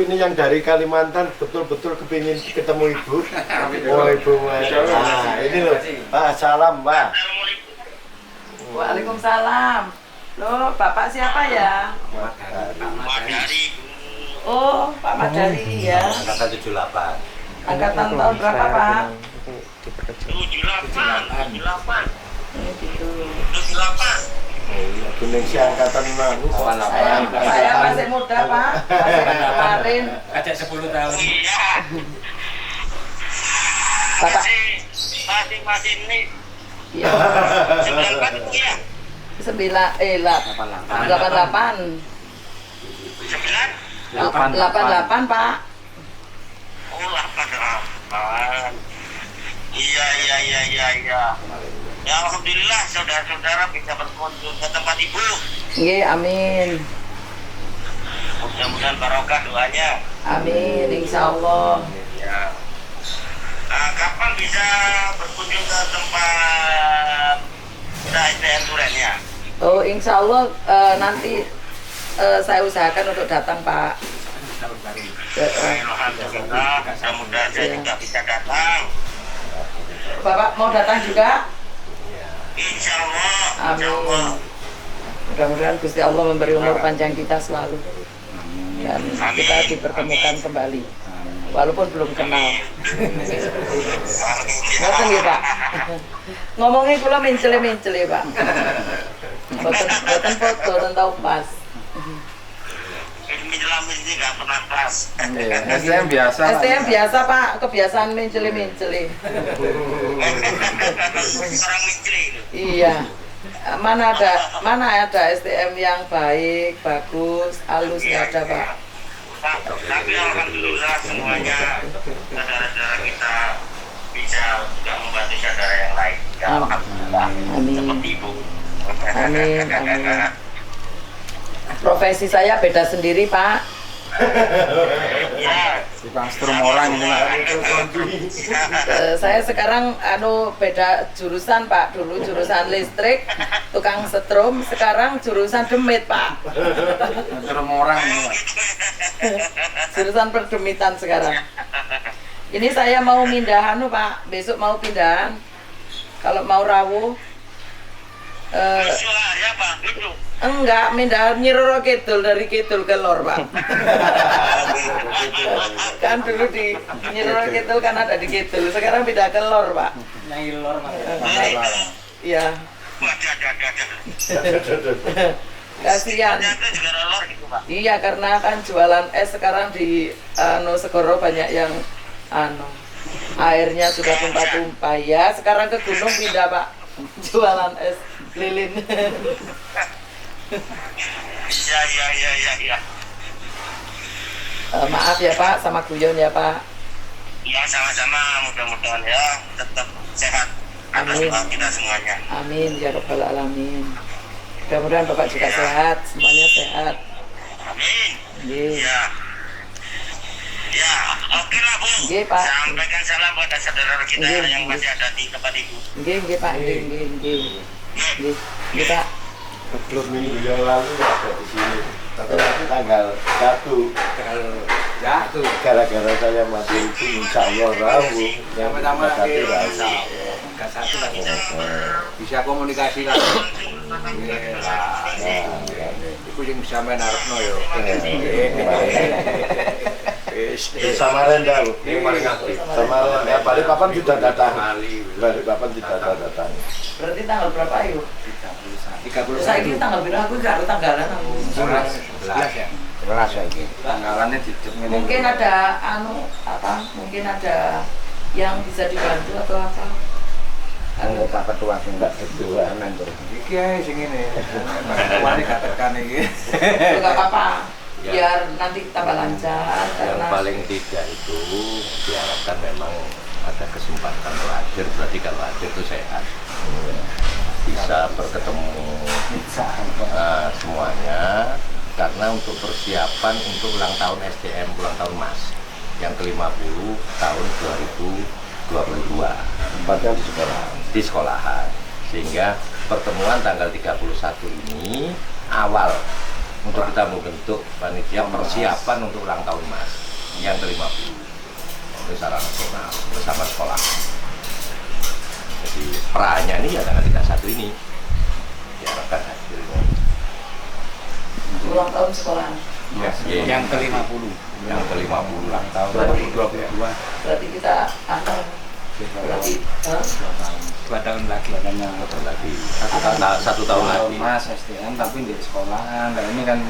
ini yang dari Kalimantan betul-betul kepingin ketemu ibu. Oh ibu, nah, ini loh, Pak salam Pak. Waalaikumsalam. Loh, Bapak siapa ya? Oh, Pak Madari ya. Angkatan 78. Angkatan tahun berapa Pak? 78. Gitu. Gunting si angkatan mana? Saya masih muda Pak. Masih kemarin. Ajak 10 tahun. Bapak. Masih ini. Iya. 88. 88 Pak. Oh 88. Iya. Ya alhamdulillah saudara-saudara bisa berkunjung ke tempat ibu. Nggih, amin. Mudah-mudahan barokah doanya. Amin, insyaallah. Ya. Kapan bisa berkunjung ke tempat SDM Durennya? Oh, insyaallah nanti saya usahakan untuk datang Pak. Alhamdulillah, mudah-mudahan saya juga bisa datang. Bapak mau datang juga? Insya Allah. Amin. Mudah-mudahan Gusti Allah memberi umur panjang kita selalu dan kita dipertemukan kembali walaupun belum kenal. Ngoten nggih Pak. Ngomongnya kula mencele-mencele Pak. Boten foto dan tahu pas. Ilmu dalam ini nggak pernah kelas. STM biasa. STM biasa Pak, kebiasaan mencele-mencele. Orang mencuri itu. Iya. Mana ada STM yang baik, bagus, halus nggak ada Pak. Pak, tapi alhamdulillah semuanya saudara-saudara kita bisa juga membantu saudara yang lain. Ya, alhamdulillah. Amin. Seperti ibu. Amin, amin. Profesi saya beda sendiri Pak. Ya. Tukang strum orang ini Pak. Saya sekarang beda jurusan Pak. Dulu jurusan listrik, tukang setrum, sekarang jurusan demit Pak. Strum orang ini Pak. Jurusan perdemitan sekarang. Ini saya mau pindahan Pak, besok mau pindahan. Kalau mau rawuh Ya Pak, gitu. enggak, pindah Nyiroro Kidul, dari Kidul ke Lor Pak. Kan dulu di Nyiroro Kidul kan ada di Kidul, sekarang pindah ke Lor Pak. Nyai lor Mas. Iya. Kasihan. Iya, karena kan jualan es sekarang di Segoro banyak yang airnya sudah tumpah-tumpah ya. Sekarang ke gunung pindah Pak, jualan es lilin. Iya. Maaf ya Pak, sama guyon ya Pak. Ya sama-sama, mudah-mudahan ya tetap sehat atas Amin. doa kita semuanya. Amin ya Rabbal Alamin. Mudah-mudahan Bapak juga sehat, semuanya sehat. Amin. Nggih. Ya, oke lah Bu. Nggih, Pak. Sampaikan salam pada saudara kita Nggih, yang nggih. masih ada di tempat Ibu. Nggih Pak, nggih Pak. Belum minggu yang lalu ada di sini. Tapi nanti tanggal 1 gara-gara saya masih itu insya Allah rawuh yang mendekati rawuh. Bisa komunikasi lah. Iku yang bisa main arepno yo. Samaran dah, Samaran. Ya, Balikpapan sudah datang. Balikpapan sudah datang. Berarti tanggal berapa ayo? 31. Saya ini tanggal berapa? Aku nggak ada tanggalan aku. 11 ya. 11 lagi. Tanggalannya dicek ngene. Mungkin ada mungkin ada yang bisa dibantu atau apa? Oh, Pak Ketua sing enggak Ketua. Iki ae sing ngene. Pak Ketua ini gak tekan iki. Enggak apa-apa. Biar nanti tambah lancar Yang karena paling tidak itu diharapkan memang ada kesempatan untuk hadir, berarti kalau hadir itu sehat, bisa berketemu semuanya, karena untuk persiapan untuk ulang tahun STM, ulang tahun Mas yang ke-50 tahun 2022 Tempatnya di sekolah. di sekolahan, sehingga pertemuan tanggal 31 ini awal untuk kita membentuk panitia persiapan untuk ulang tahun Mas yang ke-50 secara nasional bersama sekolah. Jadi perannya ini ya tanggal 31 ini diharapkan hadirnya. ulang tahun sekolah. Yang ke-50. Yang ke-50 ulang tahun 2022. Berarti kita berarti 2 tahun lagi. Satu tahun lagi. Mas STM tapi di sekolahan. Nah ini kan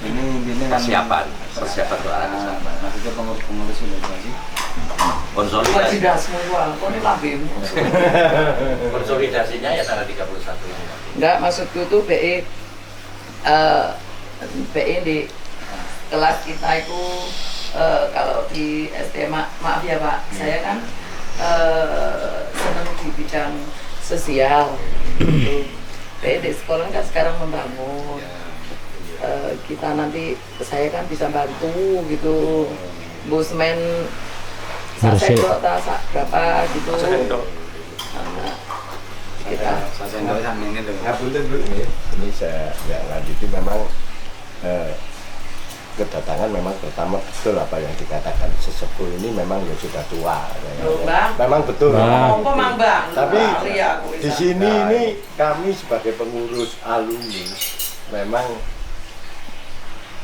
Persiapan untuk arah ke sana. Maksudnya pengurus itu apa sih? Konsolidasi. tidak semua. Kok ini labim? Konsolidasinya ya tanggal 31 ini. Enggak, maksudku tuh BI di kelas kita itu kalau di STM, maaf ya Pak, saya kan senang di bidang sosial. BI di sekolah kan sekarang membangun. Kita nanti, saya kan bisa bantu gitu, busmen sasendok berapa gitu. Kita Sasendok sama ini tuh. Nah, punten Bu, ini saya lanjuti memang kedatangan memang pertama betul apa yang dikatakan sesepuh ini memang ya sudah tua. Bang. Memang betul. Bang. Tapi di sini ini kami sebagai pengurus alumni memang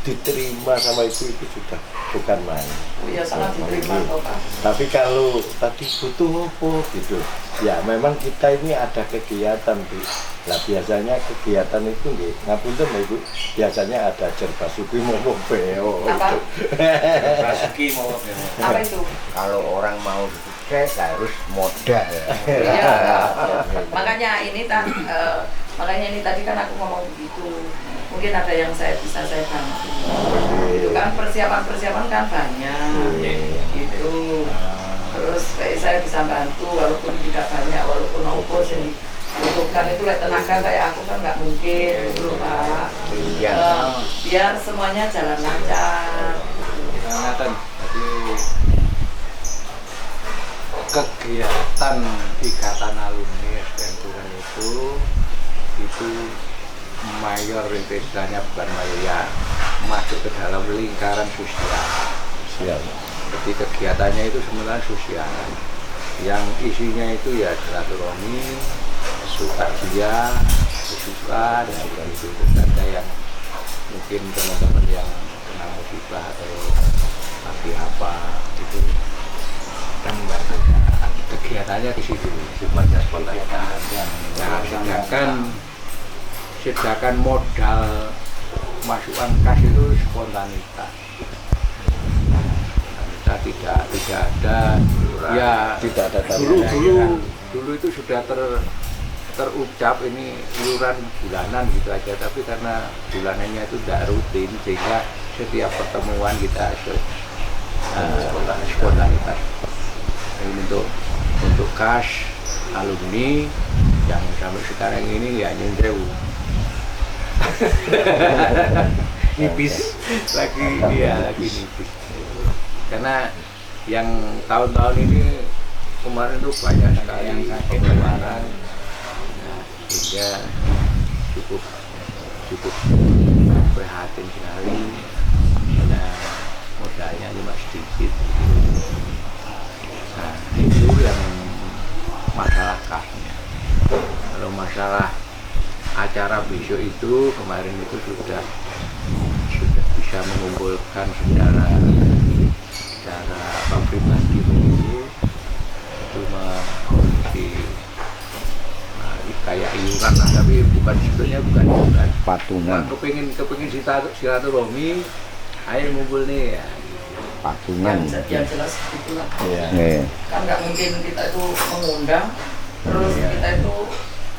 diterima sama itu sudah bukan main. Iya sangat diterima Pak. Tapi kalau tadi butuh apa gitu, ya memang kita ini ada kegiatan Bu. Nah biasanya kegiatan itu nggih, ngapunten Ibu, biasanya ada Jerbasuki mau beo. Apa? Jerbasuki mau beo. Apa itu? Kalau orang mau sukses harus modal. Iya. Makanya ini tadi kan aku ngomong begitu. Mungkin ada yang bisa saya bantu. Itu kan persiapan kan banyak. Gitu. Terus saya bisa bantu walaupun tidak banyak, walaupun opo sih. Butuhkan itu tenaga kayak aku kan nggak mungkin dulu Pak. Biar semuanya jalan lancar. Jadi kegiatan ikatan alumni STM Turen itu mayor istilahnya bukan mayor ya, masuk ke dalam lingkaran sosial. Jadi kegiatannya itu sebenarnya sosial. Yang isinya itu ya silaturahmi, takziah, kesukaan, dan itu ada yang mungkin teman-teman yang kena musibah atau lagi apa itu dan kegiatannya di situ sifatnya spontanitas. Nah, sedangkan modal masukan kas itu spontanitas. Kita tidak ada ya tidak ada dulu itu sudah terucap ini iuran bulanan gitu aja, tapi karena bulanannya itu tidak rutin sehingga setiap pertemuan kita spontanitas. Ini untuk kas alumni yang sampai sekarang ini ya nyendew nipis lagi nipis karena yang tahun-tahun ini kemarin tuh banyak sekali pengeluaran, sehingga cukup prihatin sekali. Nah, modalnya cuma sedikit. Nah, itu yang masalah kasnya. Kalau masalah acara besok itu kemarin itu sudah bisa mengumpulkan secara pribadi begitu, itu mengisi kayak iuran lah, tapi sebetulnya bukan iuran, patungan. Nah, kepingin silaturahmi, ayo ngumpul nih ya. Patungan. Yang jelas itulah. Iya. Kan nggak mungkin kita itu mengundang, terus kita itu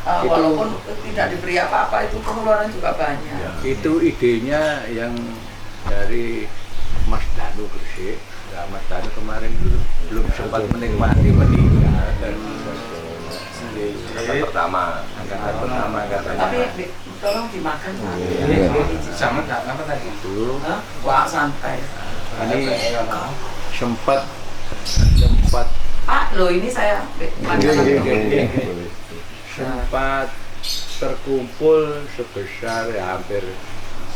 walaupun tidak diberi apa-apa itu pengeluaran juga banyak. Itu idenya yang dari Mas Danu Gresik. Nah, Mas Danu kemarin belum sempat menikmati meninggal dan pertama. Tapi tolong dimakan Pak. Sama apa tadi itu? Wah santai. Ini sempat loh ini saya sempat terkumpul sebesar ya hampir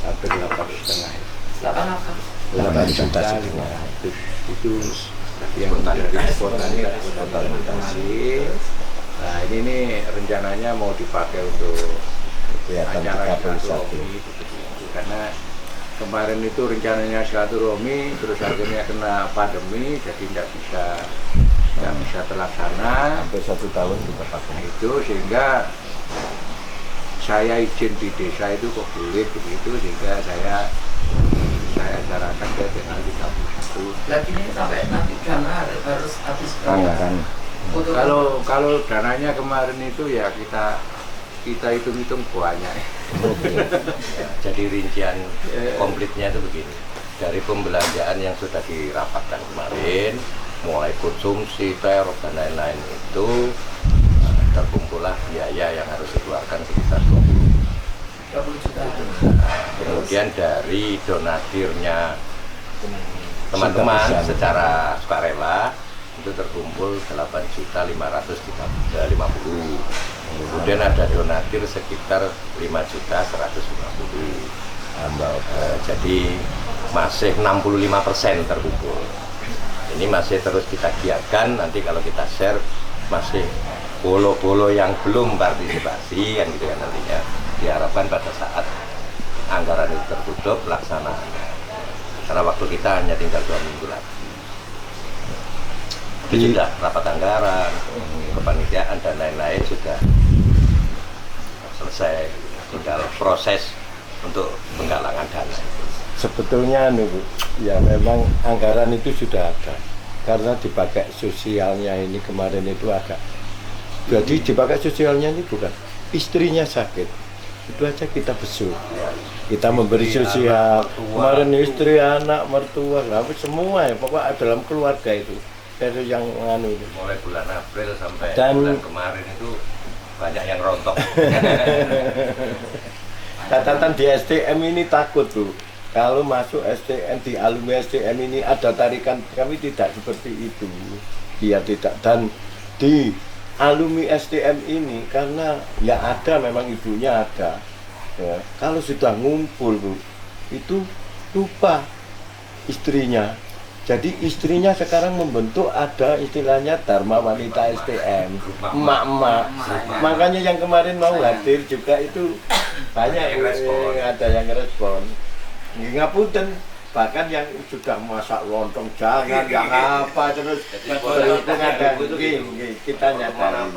8,5. 8 juta itu yang dari spontanitas. Nah ini nih rencananya mau dipakai untuk acara silaturahmi karena kemarin itu rencananya silaturahmi terus akhirnya kena pandemi jadi tidak bisa terlaksana. Hampir 1 tahun kita pakai itu sehingga saya izin di desa itu kok boleh begitu sehingga saya acarakan ke tanggal 31. Lagi ini sampai nanti dana harus habis anggaran. Kalau dananya kemarin itu ya kita hitung-hitung banyak. Jadi rincian komplitnya itu begini. Dari pembelanjaan yang sudah dirapatkan kemarin, mulai konsumsi, teror dan lain-lain itu terkumpullah biaya yang harus dikeluarkan sekitar 20 juta. Kemudian dari donaturnya teman-teman secara sukarela itu terkumpul 8.550. Kemudian ada donatur sekitar 5.150. Jadi masih 65% terkumpul. Ini masih terus kita giatkan, nanti kalau kita share masih bolo-bolo yang belum partisipasi kan gitu kan, nantinya diharapkan pada saat anggaran itu tertutup pelaksanaannya, karena waktu kita hanya tinggal 2 minggu lagi. Itu sudah rapat anggaran, kepanitiaan dan lain-lain sudah selesai, tinggal proses untuk penggalangan dana. Sebetulnya ya memang anggaran itu sudah ada, karena dipakai sosialnya ini kemarin itu agak, jadi dipakai sosialnya ini bukan istrinya sakit, itu aja kita besuk, kita memberi sosial kemarin, istri, anak, mertua, semua ya pokoknya dalam keluarga itu dari yang itu. Mulai bulan April sampai Dan bulan kemarin itu banyak yang rontok. Catatan di STM ini takut tuh, kalau masuk STM, di alumni STM ini ada tarikan, kami tidak seperti itu, dia tidak. Dan di alumni STM ini karena ya ada, memang ibunya ada ya, kalau sudah ngumpul tuh itu lupa istrinya. Jadi istrinya sekarang membentuk ada istilahnya Dharma Wanita STM, emak-emak. Makanya yang kemarin mau hadir juga itu banyak yang respon, ada yang respon. Ngapunten, bahkan yang sudah masak lontong jangan, yang apa terus berhubung ada kita nyadari.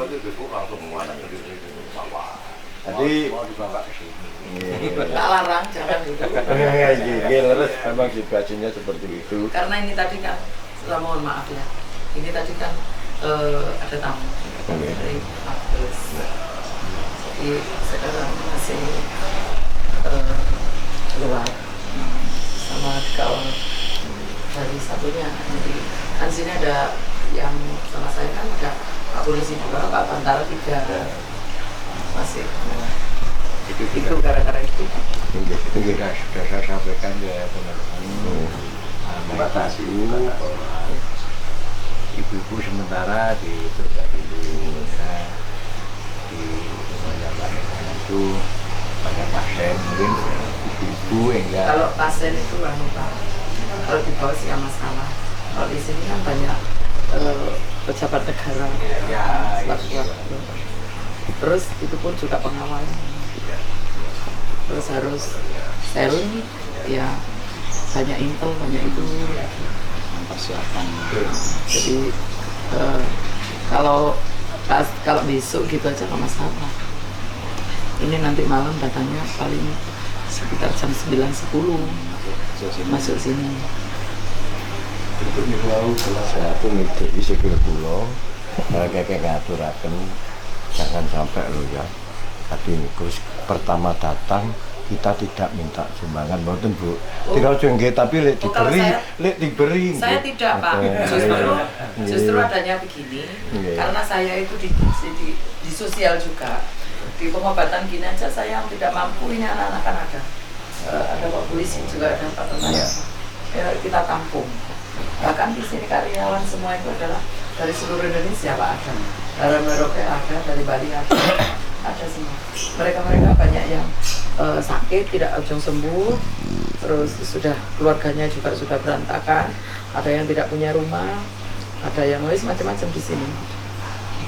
Jadi tak larang, jangan gitu. Leres, memang situasinya seperti itu. Karena ini tadi kan, mohon maaf ya, ini tadi kan ada tamu dari Mabes. Jadi sekarang masih luar sama kawan dari satunya. Jadi kan sini ada yang sama saya kan ada Pak Polisi juga, Pak Bantara 3 masih. Itu gara-gara itu. Itu sudah saya sampaikan ya teman-teman. Batasi ibu-ibu sementara ditunda dulu ya, di rumahnya Mbak itu banyak pasien, mungkin ibu enggak. Kalau pasien itu Pak, kalau di bawah sih nggak masalah. Kalau di sini kan banyak pejabat negara, terus itu pun juga pengawalan. Terus harus sharing, ya banyak intel, banyak itu persiapan. Jadi kalau besok gitu aja nggak masalah. Ini nanti malam datanya paling sekitar jam 9-10 masuk sini. Untuk niku salah satu ngideki sikil kula kayak ngaturaken jangan sampai lo ya. Tadi niku pertama datang kita tidak minta sumbangan, mboten Bu. Tidak nggih, tapi lek diberi. Saya tidak Pak. Justru adanya begini, karena saya itu di sosial juga. Di pengobatan gini aja saya yang tidak mampu, ini anak-anak kan ada Pak Polisi juga, ada Pak Tentara. Ya, kita tampung. Bahkan di sini karyawan semua itu adalah dari seluruh Indonesia Pak, ada. Dari Merauke ada, dari Bali ada semua. Mereka banyak yang sakit, tidak ujung sembuh, terus sudah keluarganya juga sudah berantakan, ada yang tidak punya rumah, ada yang macam-macam di sini.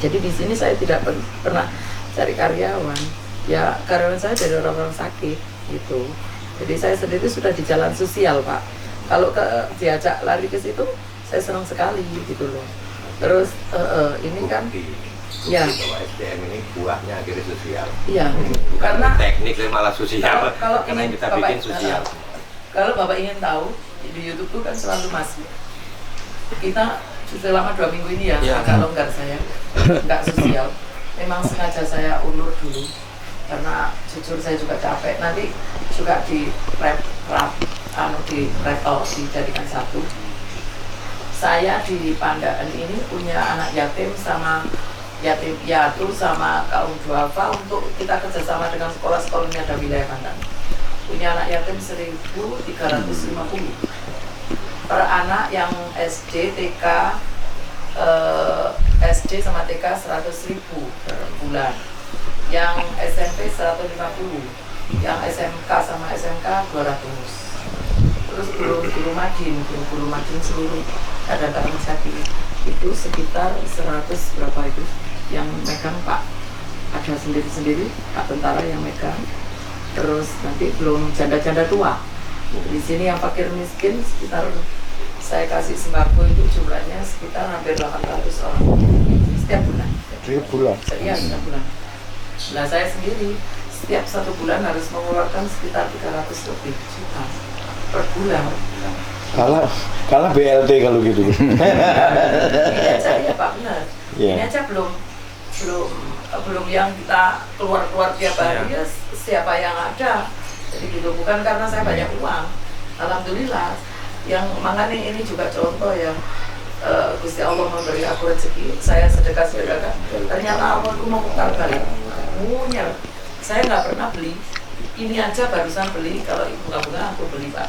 Jadi di sini saya tidak pernah cari karyawan, ya karyawan saya dari orang-orang sakit gitu. Jadi saya sendiri sudah di jalan sosial Pak. Kalau diajak lari ke situ, saya senang sekali gitu loh. Terus ini kan ya, SDM ini buahnya akhirnya sosial. Iya. Karena teknik malah sosial. Kalau karena ingin kita Bapak, bikin sosial. Kalau Bapak ingin tahu di YouTube tuh kan selalu masuk. Kita selama 2 minggu ini ya, agak longgar saya, nggak sosial. Memang sengaja saya ulur dulu karena jujur saya juga capek. Nanti juga di dijadikan satu. Saya di Pandaan ini punya anak yatim sama yatim piatu sama kaum duafa untuk kita kerjasama dengan sekolah-sekolah yang ada wilayah Pandaan. Punya anak yatim 1.350 per anak, yang SD, TK, SD sama TK 100.000 per bulan, yang SMP 150, yang SMK sama SMK 200. terus guru Madin seluruh kadang-kadang sakit itu sekitar 100 berapa itu yang megang Pak, ada sendiri-sendiri Pak tentara yang megang, terus nanti belum janda-janda tua. Di sini yang fakir miskin sekitar saya kasih sembako itu jumlahnya sekitar hampir 800 orang setiap bulan. Iya, setiap bulan. Nah saya sendiri setiap 1 bulan harus mengeluarkan sekitar 300 lebih juta per bulan. Kalah BLT kalau gitu. Ini aja ya Pak, benar. Ini aja belum yang kita keluar tiap hari ya siapa yang ada. Jadi gitu, bukan karena saya banyak uang. Alhamdulillah. Yang makanya ini juga contoh ya, Gusti Allah memberi aku rezeki, saya sedekah-sedekah. Ternyata Allah itu mau putar balik. Munyal. Saya nggak pernah beli. Ini aja barusan beli, kalau bunga-bunga aku beli Pak.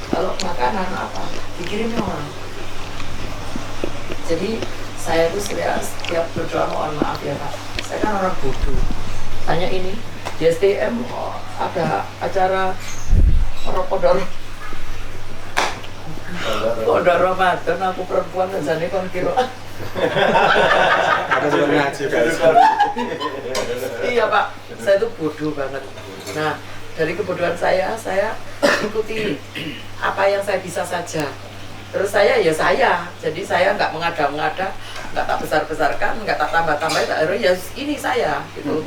Kalau makanan apa, dikirimnya orang. Jadi saya tuh setiap berdoa mohon maaf ya Pak. Saya kan orang bodoh. Tanya ini, di STM ada acara Kodor Ramadan, aku perempuan jadi kon kira. Iya Pak, saya tuh bodoh banget. Nah, dari kebodohan saya ikuti apa yang saya bisa saja. Terus saya, jadi saya nggak mengada-ngada, nggak tak besar-besarkan, nggak tak tambah-tambahin, ya ini saya, gitu.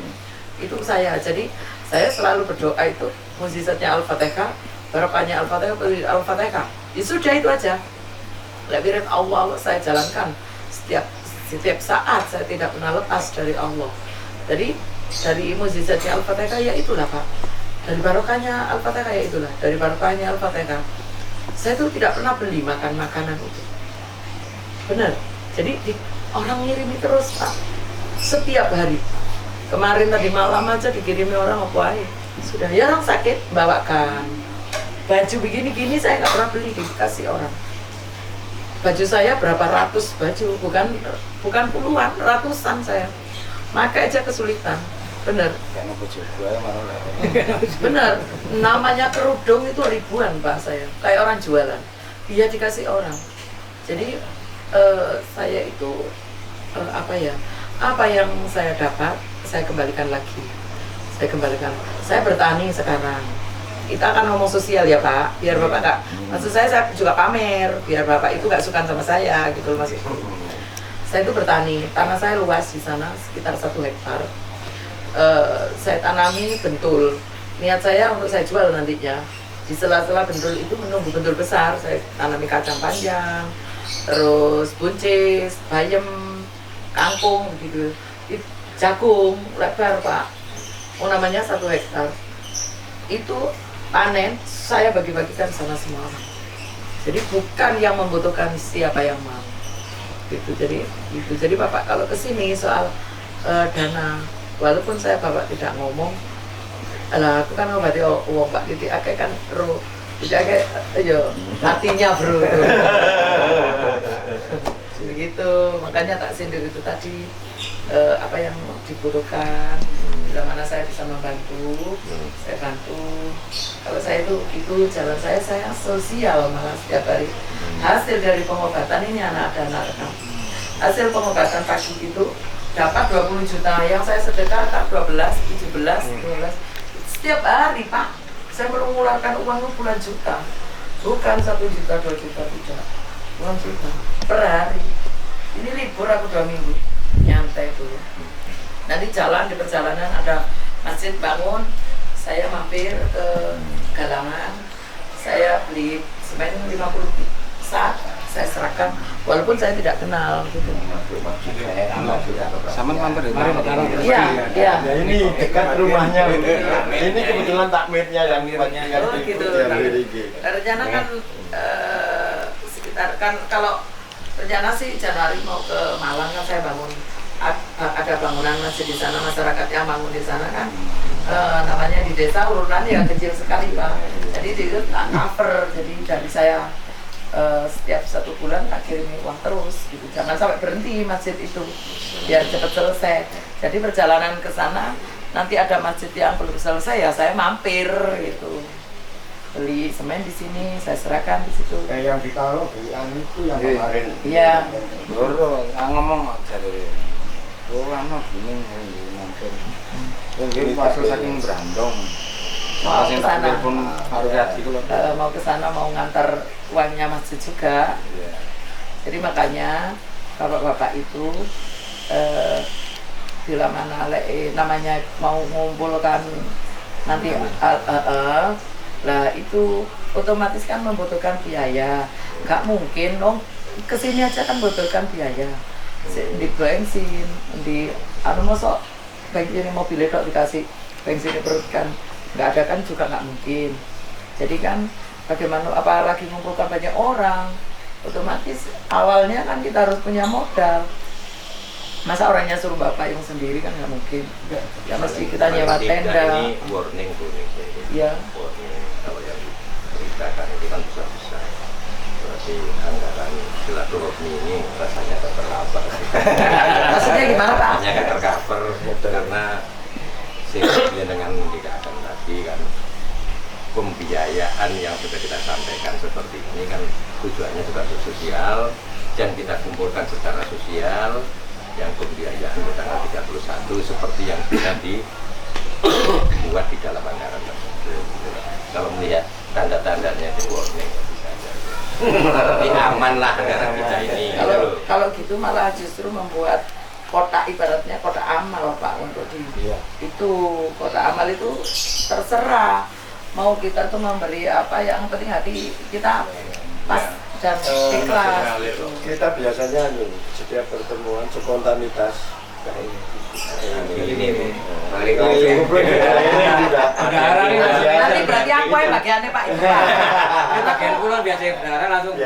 Itu saya. Jadi saya selalu berdoa itu mukjizatnya Al-Fatihah, barokahnya Al-Fatihah. Ya sudah itu aja. Wirid Allah saya jalankan setiap saat, saya tidak pernah lepas dari Allah. Jadi dari mukjizatnya Al-Fatihah ya itulah Pak. Dari barokahnya Al-Fatihah ya itulah. Dari barokahnya Al-Fatihah. Saya tuh tidak pernah beli makanan itu. Benar. Jadi orang ngirimi terus Pak. Setiap hari. Kemarin tadi malam aja dikirimi orang apa aja. Sudah ya orang sakit bawakan. Baju begini-gini saya nggak pernah beli, dikasih orang. Baju saya berapa ratus baju, bukan puluhan, ratusan saya. Maka aja kesulitan. Bener. Bener. Namanya kerudung itu ribuan Pak saya. Kayak orang jualan. Dia dikasih orang. Jadi saya itu apa yang saya dapat saya kembalikan lagi. Saya bertani sekarang. Kita akan ngomong sosial ya Pak, biar Bapak nggak, maksud saya juga pamer, biar Bapak itu nggak suka sama saya gitu maksudnya. Saya itu bertani, tanah saya luas di sana sekitar 1 hektar. Saya tanami bentul. Niat saya untuk saya jual nantinya. Di sela-sela bentul itu menunggu bentul besar, saya tanami kacang panjang, terus buncis, bayam, kangkung gitu. Jagung lebar Pak. Namanya 1 hektar. Itu panen saya bagi-bagikan sama semua orang. Jadi bukan yang membutuhkan siapa yang mau. Jadi Bapak kalau kesini soal dana, walaupun saya Bapak tidak ngomong, aku kan ngobati uang Pak Titi akeh kan ro, akeh yo hatinya bro. Begitu, makanya tak sindir itu tadi apa yang dibutuhkan. Bila mana saya bisa membantu, saya bantu. Kalau saya itu jalan saya sosial malah setiap hari. Hasil dari pengobatan ini ada anak rekam. Hasil pengobatan pagi itu dapat 20 juta, yang saya sedekahkan 12, 17, 12. Setiap hari Pak, saya mengeluarkan uang puluhan juta. Bukan 1 juta, 2 juta, tidak. Puluhan juta per hari. Ini libur aku 2 minggu, nyantai dulu. Nanti di perjalanan ada masjid bangun, saya mampir ke Galangan, saya beli semen 50 sak, saya serahkan, walaupun saya tidak kenal gitu. Sama mampir Iya. Ya ini dekat rumahnya. Ini kebetulan takmirnya yang gitu. Rencana kan sekitar kan kalau rencana sih Januari mau ke Malang kan saya bangun. Ada bangunan masjid di sana, masyarakat yang bangun di sana kan namanya di desa urunan ya kecil sekali Pak. Jadi itu tak cover, jadi dari saya setiap 1 bulan tak kirimi uang terus gitu. Jangan sampai berhenti masjid itu biar cepat selesai. Jadi perjalanan ke sana nanti ada masjid yang belum selesai ya saya mampir gitu. beli semen di sini, saya serahkan di situ. Yang ditaruh belian itu yang kemarin. Iya. Loro, ngomong jare. Oh, ana gini nonton. Ini masuk saking Brandong. Mau ke sana. Pun harus hati kula. Mau ke sana mau ngantar uangnya masjid juga. Iya. Jadi makanya bapak-bapak itu bila mana namanya mau mengumpulkan nanti lah itu otomatis kan membutuhkan biaya. Nggak mungkin dong kesini aja kan membutuhkan biaya. Di bensin, di mosok bensin mobil itu dikasih bensin diperutkan, nggak ada kan juga nggak mungkin. Jadi kan bagaimana apalagi mengumpulkan banyak orang, otomatis awalnya kan kita harus punya modal. Masa orangnya suruh bapak yang sendiri kan nggak mungkin. Ya mesti kita nyewa tenda. Ini warning. Iya. Warning kalau yang diberitakan itu kan besar-besar. Berarti anggaran silaturahmi ini rasanya tercover. Maksudnya gimana Pak? Rasanya tercover karena sehingga dengan tidak akan lagi kan pembiayaan yang sudah kita sampaikan seperti ini kan tujuannya juga untuk sosial dan kita kumpulkan secara sosial. Yang pembiayaan di tanggal 31 seperti yang sudah dibuat di dalam anggaran tersebut. Kalau melihat tanda-tandanya itu warning bisa saja. Tapi aman lah anggaran kita ini. Kalau gitu malah justru membuat kotak ibaratnya kotak amal Pak untuk itu kotak amal itu terserah mau kita tuh memberi apa yang penting hati kita pas dan ikhlas. Kita biasanya setiap pertemuan spontanitas ini nanti berarti aku yang bagiannya Pak itu Pak. Bagian kula biasa bendara langsung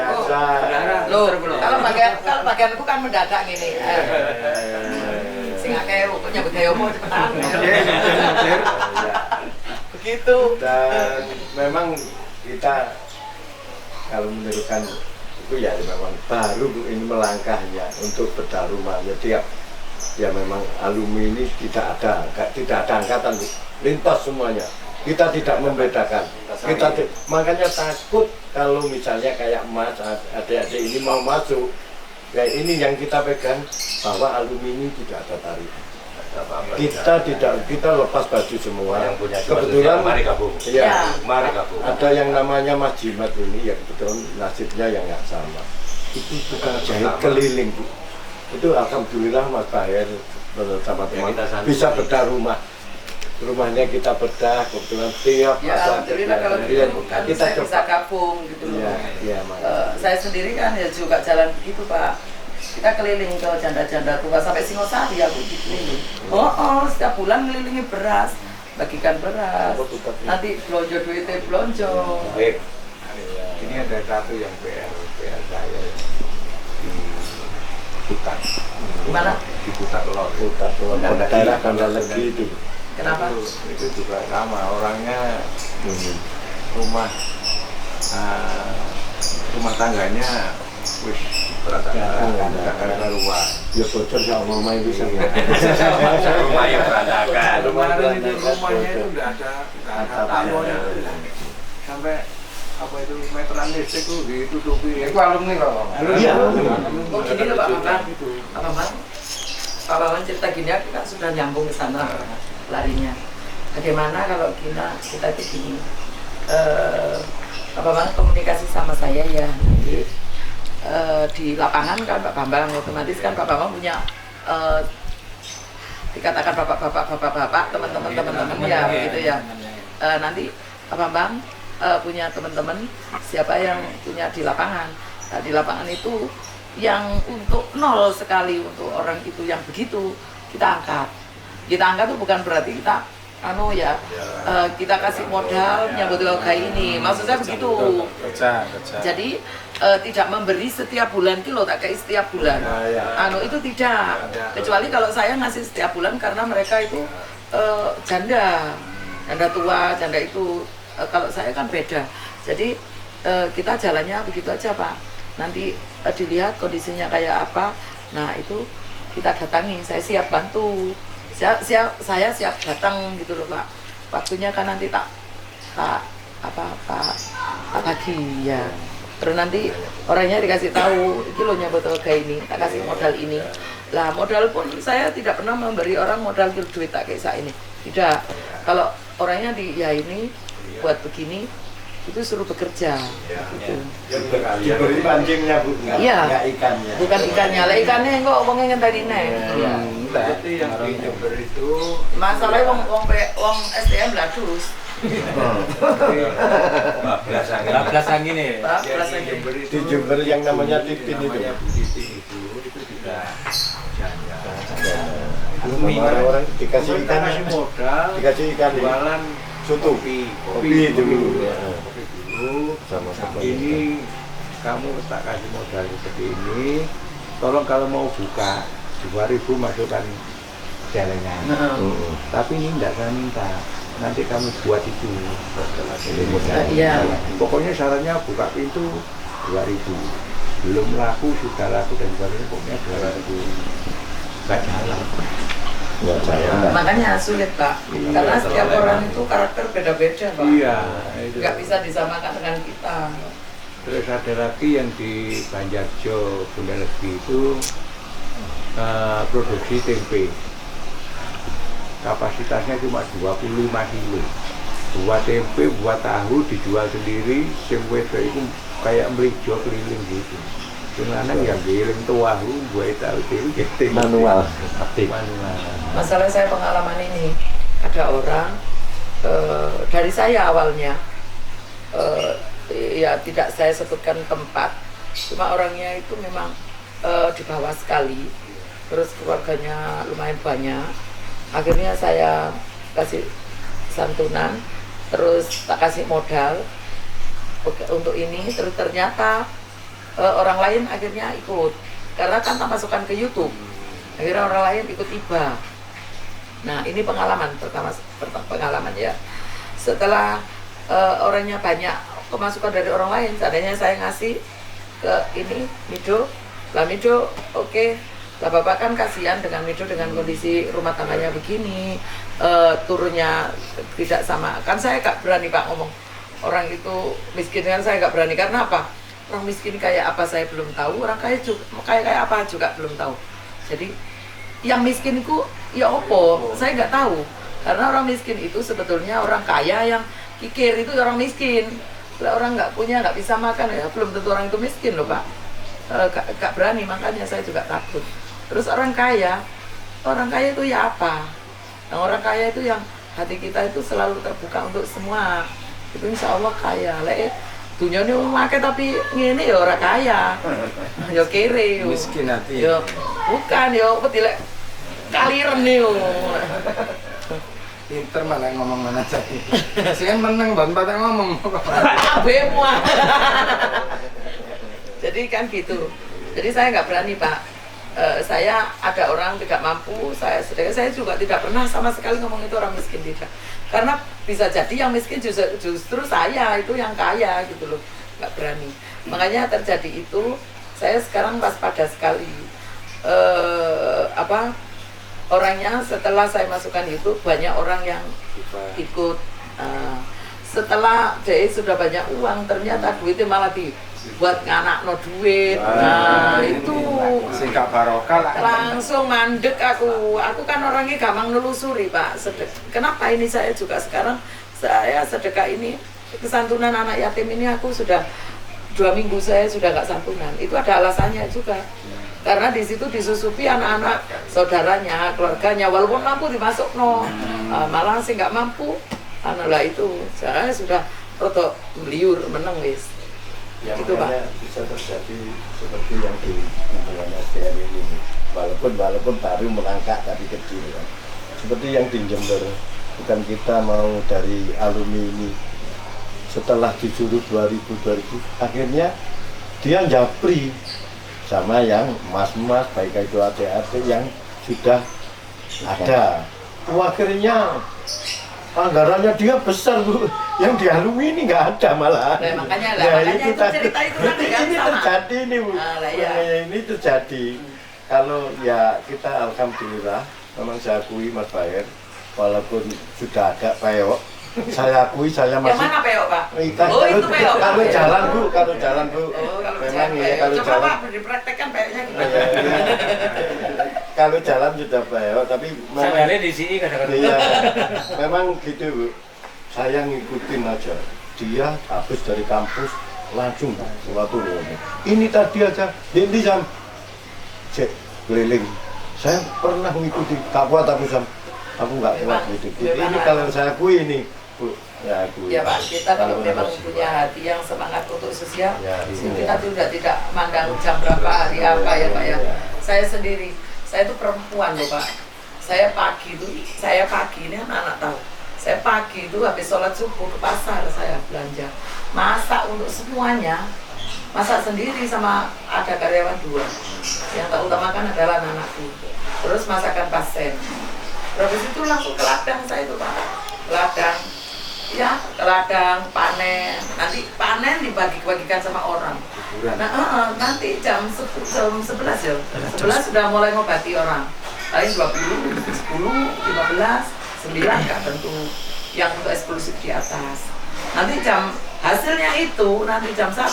Loh, kalau bagianku kan mendadak gini. Sing akeh rukun nyambut gawe opo cepetan. Begitu. Dan memang kita kalau menerukan itu ya memang baru ini melangkah ya untuk bedah rumah. Jadi ya memang alumni ini tidak ada angkatan lintas semuanya. Kita tidak membedakan. Makanya takut kalau misalnya kayak Mas adik-adik ini mau masuk. Ya ini yang kita pegang bahwa alumni ini tidak ada tarif. Kita lepas baju semua. Yang punya kebetulan mari gabung. Iya, mari gabung. Ada yang namanya Mas Jimat ini ya kebetulan nasibnya yang nggak sama. Itu tukang jahit keliling Bu. Itu alhamdulillah Mas Baher bersama teman bisa bedah rumah. Rumahnya kita bedah kebetulan tiap alhamdulillah kalau kita bisa gabung gitu loh. Iya, saya sendiri kan ya juga jalan begitu Pak. Kita keliling ke janda-janda tua sampai Singosari aku dikeliling. Setiap bulan ngelilingi beras, bagikan beras. Nanti belanja duitnya belanja. Ini ada satu yang PR saya di Putar. Di mana? Di Putar Lor. Daerah Kandalegi itu. Kenapa? Itu juga sama orangnya rumah tangganya wis berantakan luar. Ya bocor sama mama itu sama. Rumah yang berantakan. Kemarin itu rumahnya itu nggak ada tanggalnya. Sampai apa itu meteran listrik itu ditutupi. Itu alumni kok. Iya. Oh gini loh Pak Bambang. Pak Bambang cerita gini aku kan sudah nyambung ke sana larinya. Bagaimana kalau kita itu gini. Pak Bambang komunikasi sama saya ya. Di lapangan kan Pak Bambang otomatis kan Pak Bambang punya dikatakan bapak teman-teman ya begitu ya. Nanti Pak Bambang punya teman-teman siapa yang punya di lapangan. Nah, di lapangan itu yang untuk nol sekali untuk orang itu yang begitu kita angkat itu bukan berarti kita kita kasih modal nyambut kayak ini, maksud saya begitu. Jadi tidak memberi setiap bulan kilo tak kayak setiap bulan. Itu tidak. Kecuali kalau saya ngasih setiap bulan karena mereka itu janda tua, janda itu. Kalau saya kan beda. Jadi kita jalannya begitu aja Pak. Nanti dilihat kondisinya kayak apa. Nah itu kita datangi. Saya siap bantu. Saya siap datang gitu loh Pak. Waktunya kan nanti tak Pak Tagi ya. Terus nanti orangnya dikasih tahu, iki loh nyabot kayak ini, tak kasih modal ini. Lah modal pun saya tidak pernah memberi orang modal duit tak kayak saya ini. Tidak. Kalau orangnya ya ini buat begini, itu suruh bekerja. Gitu. Diberi pancingnya Bu, nggak ikannya. Bukan ikannya, lah ikannya kok ngomongnya tadi nih. Berarti yang di Jember itu Masalahnya wong SDM ladus. bablas angin ya. Bablas angin. Di Jember yang namanya Titin itu. Itu juga Orang-orang dikasih ikan, modal, dikasih ikan jualan soto, kopi dulu. Kopi dulu. Sama-sama. Ini kamu tak kasih modal seperti ini. Tolong kalau mau buka 2.000 masukkan jalannya. Tapi ini tidak saya minta. Nanti kamu buat itu. Iya. Pokoknya syaratnya buka pintu 2.000. Belum laku sudah laku dan sebagainya pokoknya 2.000. Nggak jalan. Nggak jalan. Makanya sulit Pak, karena setiap orang itu karakter beda-beda Pak. Iya. Nggak bisa disamakan dengan kita. Terus ada lagi yang di Banjarjo, Bunda Legi itu produksi tempe. Kapasitasnya cuma 25 kilo. Buat tempe, buat tahu dijual sendiri, sing wedok itu kayak melijo keliling gitu. Sing lanang yang giling tahu, buat tahu itu Manual, aktif. manual. Masalah saya pengalaman ini, ada orang dari saya awalnya, ya tidak saya sebutkan tempat, cuma orangnya itu memang di bawah sekali, terus keluarganya lumayan banyak. Akhirnya saya kasih santunan, terus tak kasih modal untuk ini, terus ternyata orang lain akhirnya ikut, karena kan tak masukkan ke YouTube, akhirnya orang lain ikut tiba. Nah ini pengalaman pengalaman ya. Setelah orangnya banyak, kemasukan dari orang lain, seandainya saya ngasih ke ini Mido, lah Mido oke. Lah Bapak kan kasihan dengan Mido dengan kondisi rumah tangganya begini, turunnya tidak sama. Kan saya gak berani Pak ngomong orang itu miskin, kan saya gak berani. Karena apa? Orang miskin kayak apa saya belum tahu, orang kaya juga kayak apa juga belum tahu. Jadi yang miskin itu ya opo, saya nggak tahu. Karena orang miskin itu sebetulnya orang kaya yang kikir itu orang miskin. Kalau orang nggak punya, nggak bisa makan, ya belum tentu orang itu miskin loh Pak. Gak berani, makanya saya juga takut. Terus orang kaya itu ya apa? Nah, orang kaya itu yang hati kita itu selalu terbuka untuk semua. Itu insya Allah kaya. Dunia ini memakai tapi ini ya orang kaya, ya kere, Miskin hati. ya bukan ya petilek kaliren nih. Pinter malah ngomong mana saya. Saya menang banget ngomong. Abemu. Jadi kan gitu. Jadi saya nggak berani Pak. Saya ada orang tidak mampu, saya juga tidak pernah sama sekali ngomong itu orang miskin, tidak. Karena bisa jadi yang miskin justru saya itu yang kaya gitu loh, nggak berani. Makanya terjadi itu, saya sekarang waspada sekali. Orangnya setelah saya masukkan itu banyak orang yang ikut. Setelah dia sudah banyak uang, ternyata duitnya malah buat nganak no duit. Nah itu singkat barokah langsung mandek aku kan orangnya gampang nelusuri Pak. Kenapa ini saya juga sekarang saya sedekah ini kesantunan anak yatim ini aku sudah 2 minggu saya sudah nggak santunan. Itu ada alasannya juga, karena di situ disusupi anak-anak saudaranya, keluarganya, walaupun mampu dimasuk malah sih nggak mampu. Lah itu saya sudah rotok meliur meneng wis. Ya, gitu Pak. Bisa terjadi seperti yang di lingkungan SDM ini, walaupun baru melangkah tapi kecil kan. Seperti yang di Jember, bukan kita mau dari alumni ini setelah disuruh 2000 akhirnya dia japri sama yang mas-mas baik itu adik-adik yang sudah ada. Akhirnya anggarannya dia besar Bu, yang di alumni ini nggak ada malah. Nah, makanya itu cerita itu kan ini sama. terjadi nih Bu. Ini terjadi. Kalau ya kita alhamdulillah, memang saya akui Mas Bayer, walaupun sudah agak peyok, saya akui saya Yang masih. mana peok Pak? Kalau itu peok. kalau jalan Bu, kalau jalan Bu. Kalau Memang jalan, iya kalau coba jalan. Pak dipraktekkan peoknya gimana? Kalau jalan sudah peok, tapi Sandalnya di sini kadang-kadang. Iya, memang gitu Bu. Saya ngikutin aja. Dia habis dari kampus langsung suatu ini tadi aja, ini jam cek keliling. Saya pernah ngikuti, tak kuat aku Sam. Aku nggak kuat gitu. Ini kalau saya akui ini, Bu, ya akui. Ya Pak, kita kalau memang punya hati yang semangat untuk sosial, kita sudah tidak mandang jam berapa, hari apa ya Pak ya. Saya sendiri, saya itu perempuan loh Pak. Saya pagi ini anak-anak tahu. Saya pagi itu habis sholat subuh ke pasar saya belanja. Masak untuk semuanya, masak sendiri sama ada karyawan 2. Yang tak utamakan adalah anakku. Terus masakan pasien. Habis itu langsung ke ladang saya itu Pak. Ladang, ya ke ladang, panen. Nanti panen dibagi-bagikan sama orang. Nah, nanti jam 11 ya. 11 sudah mulai ngobati orang. Paling 20, 10, 15, 9 kan tentu yang untuk eksklusif di atas. Nanti hasilnya itu nanti jam 1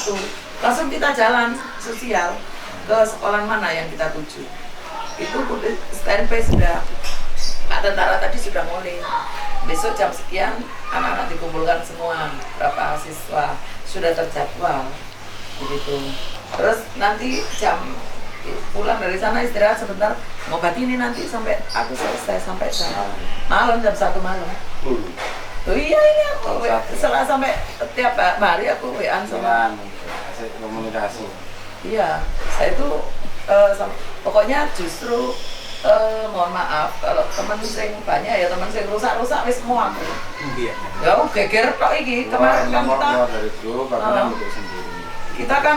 langsung kita jalan sosial ke sekolah mana yang kita tuju. Itu standby sudah Pak Tentara tadi sudah mulai. Besok jam sekian anak-anak dikumpulkan semua, berapa siswa sudah terjadwal begitu. Terus nanti jam pulang dari sana istirahat sebentar, ngobati ini nanti sampai aku selesai sampai malam jam 1 malam. Oh iya ini aku setelah sampai tiap hari aku WA sama komunikasi. Iya, saya itu pokoknya justru mohon maaf kalau teman sing banyak ya teman sing rusak-rusak wis semua aku. Iya. Ya aku geger tok iki kemarin kan kita kan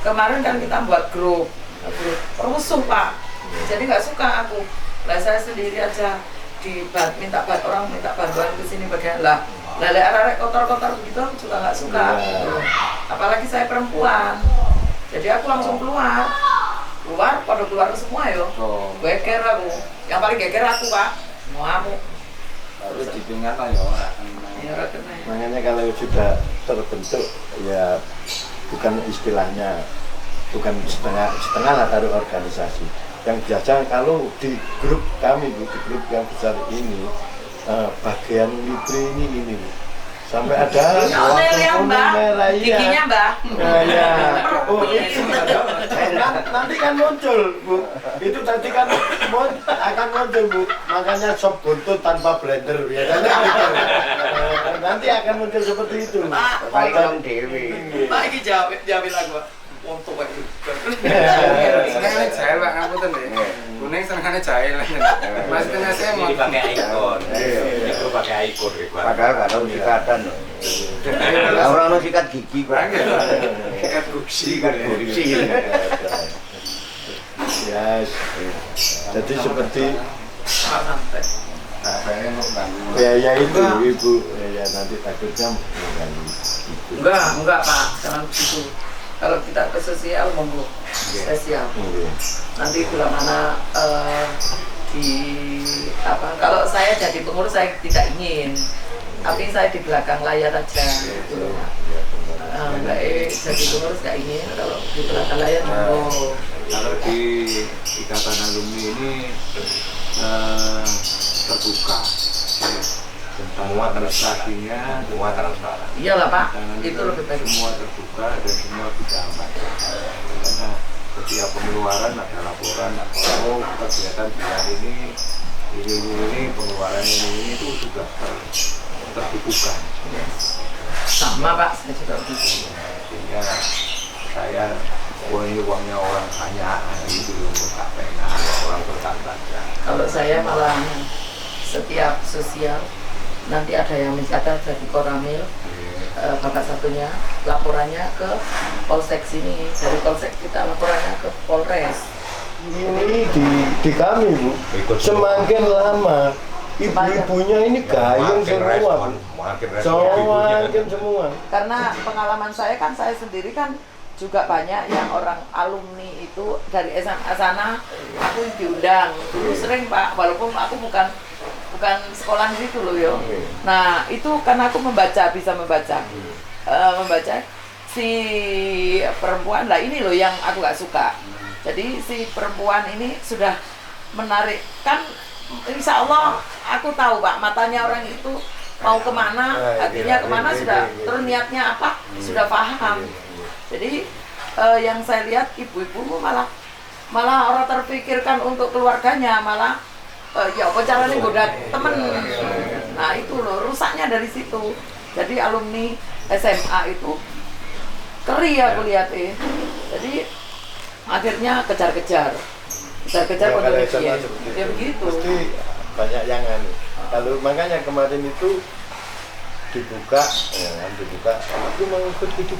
kemarin kan kita buat grup rusuh Pak, jadi nggak suka aku lah saya sendiri aja minta bantuan ke sini bagian lah arek kotor-kotor begitu aku juga nggak suka apalagi saya perempuan, jadi aku langsung keluar pada keluar semua yo geger aku, yang paling geger aku Pak, mau kamu harus didengar lah ya orang. Makanya kalau sudah terbentuk ya bukan istilahnya bukan setengah lah taruh organisasi. Yang biasa kalau di grup kami di grup yang besar ini bagian Libri ini sampai ada giginya Mbak. Ya. Oh itu nanti kan muncul Bu. Itu tadi kan akan muncul Bu. Makanya sop buntut tanpa blender biasanya gitu. Nanti akan muncul seperti itu. Pak Dewi. Pak iki jawab lagu. Untuk waktu senangnya jahil Pak ngapunten ya. Kuning senangnya jahil. Maksudnya saya mau pakai ikon. Itu pakai ikon. Padahal nggak tahu sikatan loh. Orang sikat gigi kok. sikat guksi. Ya, jadi seperti ya itu Ibu ya nanti takutnya mengganggu. Enggak Pak, jangan begitu. Kalau kita ke sosial monggo, saya siap. Nanti bila mana kalau saya jadi pengurus saya tidak ingin, tapi saya di belakang layar aja. Jadi pengurus nggak ingin, kalau di belakang layar monggo. Kalau di Ikatan Alumni ini terbuka. Semua administrasinya, semua transparan. Iyalah Pak, itu lebih baik. Semua terbuka dan semua bisa aman. Karena setiap pengeluaran ada laporan. Oh, kegiatan bulan ini pengeluaran ini itu sudah terbuka. Sama Pak, saya juga begitu. Sehingga saya ini uangnya orang banyak, itu tak pernah orang bertanya. Kalau saya malah setiap sosial nanti ada yang mencatat dari Koramil, bapak satunya laporannya ke Polsek sini, dari Polsek kita laporannya ke Polres. Ini di kami Bu, semakin lama ibu-ibunya ini gayung semua, semakin semua. Karena pengalaman saya kan saya sendiri kan juga banyak yang orang alumni itu dari SMA sana aku diundang dulu sering Pak, walaupun aku bukan bukan sekolah di situ loh yo. Nah itu karena aku membaca, bisa membaca, membaca si perempuan lah ini loh yang aku gak suka. Jadi si perempuan ini sudah menarik kan, insya Allah aku tahu Pak, matanya orang itu mau kemana, hatinya kemana, sudah terus niatnya apa, sudah paham. Jadi yang saya lihat ibu-ibu malah orang terpikirkan untuk keluarganya, malah ya apa caranya goda temen. Nah itu loh rusaknya dari situ. Jadi alumni SMA itu keri aku lihat jadi akhirnya kejar-kejar potensi ya begitu. Pasti banyak yang kalau makanya kemarin itu dibuka, aku mau ikut itu,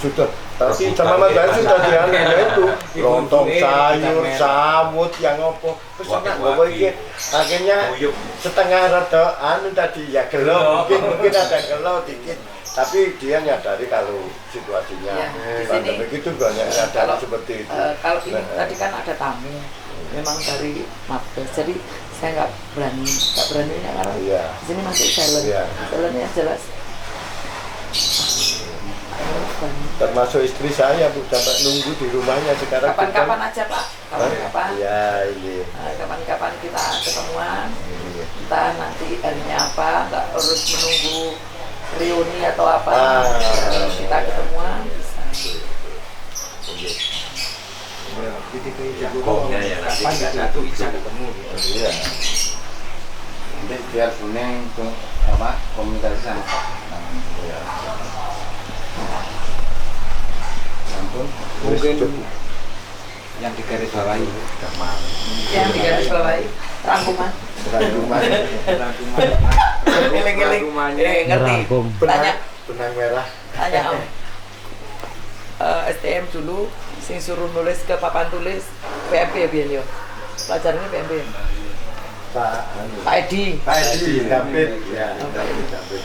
sudah. Tapi sama Mas Bayu sudah diambil itu lontong sayur, samut, yang opo. Terus enak bawa ini. Akhirnya setengah rada tadi ya gelo, mungkin ada gelo dikit. Tapi dia nyadari kalau situasinya di pandemi itu banyak nyadari seperti itu. Kalau ini tadi kan ada tamu, memang dari Mabes, jadi saya nggak beraninya karena di sini masih silentnya jelas. Termasuk istri saya Bu, dapat nunggu di rumahnya sekarang. Kapan-kapan aja Pak, kapan-kapan. Ya ini. Kapan-kapan kita ketemuan, kita nanti harinya apa, nggak harus menunggu reuni atau apa, kita ketemuan bisa. Jagongnya ya nanti nggak satu bisa ketemu gitu. Iya. Nanti biar kuning tuh apa komunikasi sama. Mungkin yang digarisbawahi. Yang digarisbawahi rangkuman. Ngeling-ngeling. Ngerti. Benang merah. Tanya Om. STM dulu sing suruh nulis ke papan tulis PMP ya biyen yo. Pelajarannya PMP. Pak Edi. David. Ya.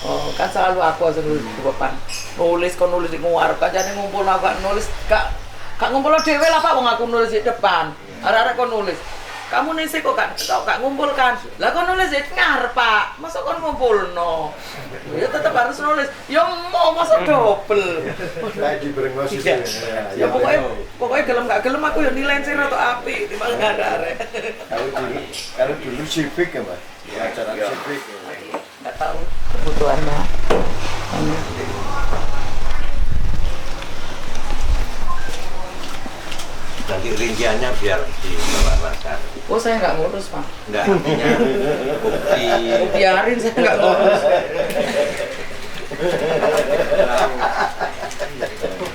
Oh, kan selalu aku nulis di papan. Nulis di ngarep kancane ngumpul aku gak nulis gak ngumpul dhewe lah Pak, wong aku nulis di depan. Arek-arek kok nulis. Kamu nisi kok gak ngumpul kan? Lah kok nulis di ngarep Pak. Masa kon ngumpulno? Ya tetap harus nulis. Ya mau masa double. Lagi berengos itu. Ya pokoknya gelem gak gelem aku ya nilai sih rada apik timbang arek. Kalau dulu civic ya Mas. Acara civic. Enggak tahu kebutuhannya. Nanti rinciannya biar diselaraskan. Oh saya nggak ngurus Pak. Enggak, artinya bukti. Biarin saya nggak ngurus.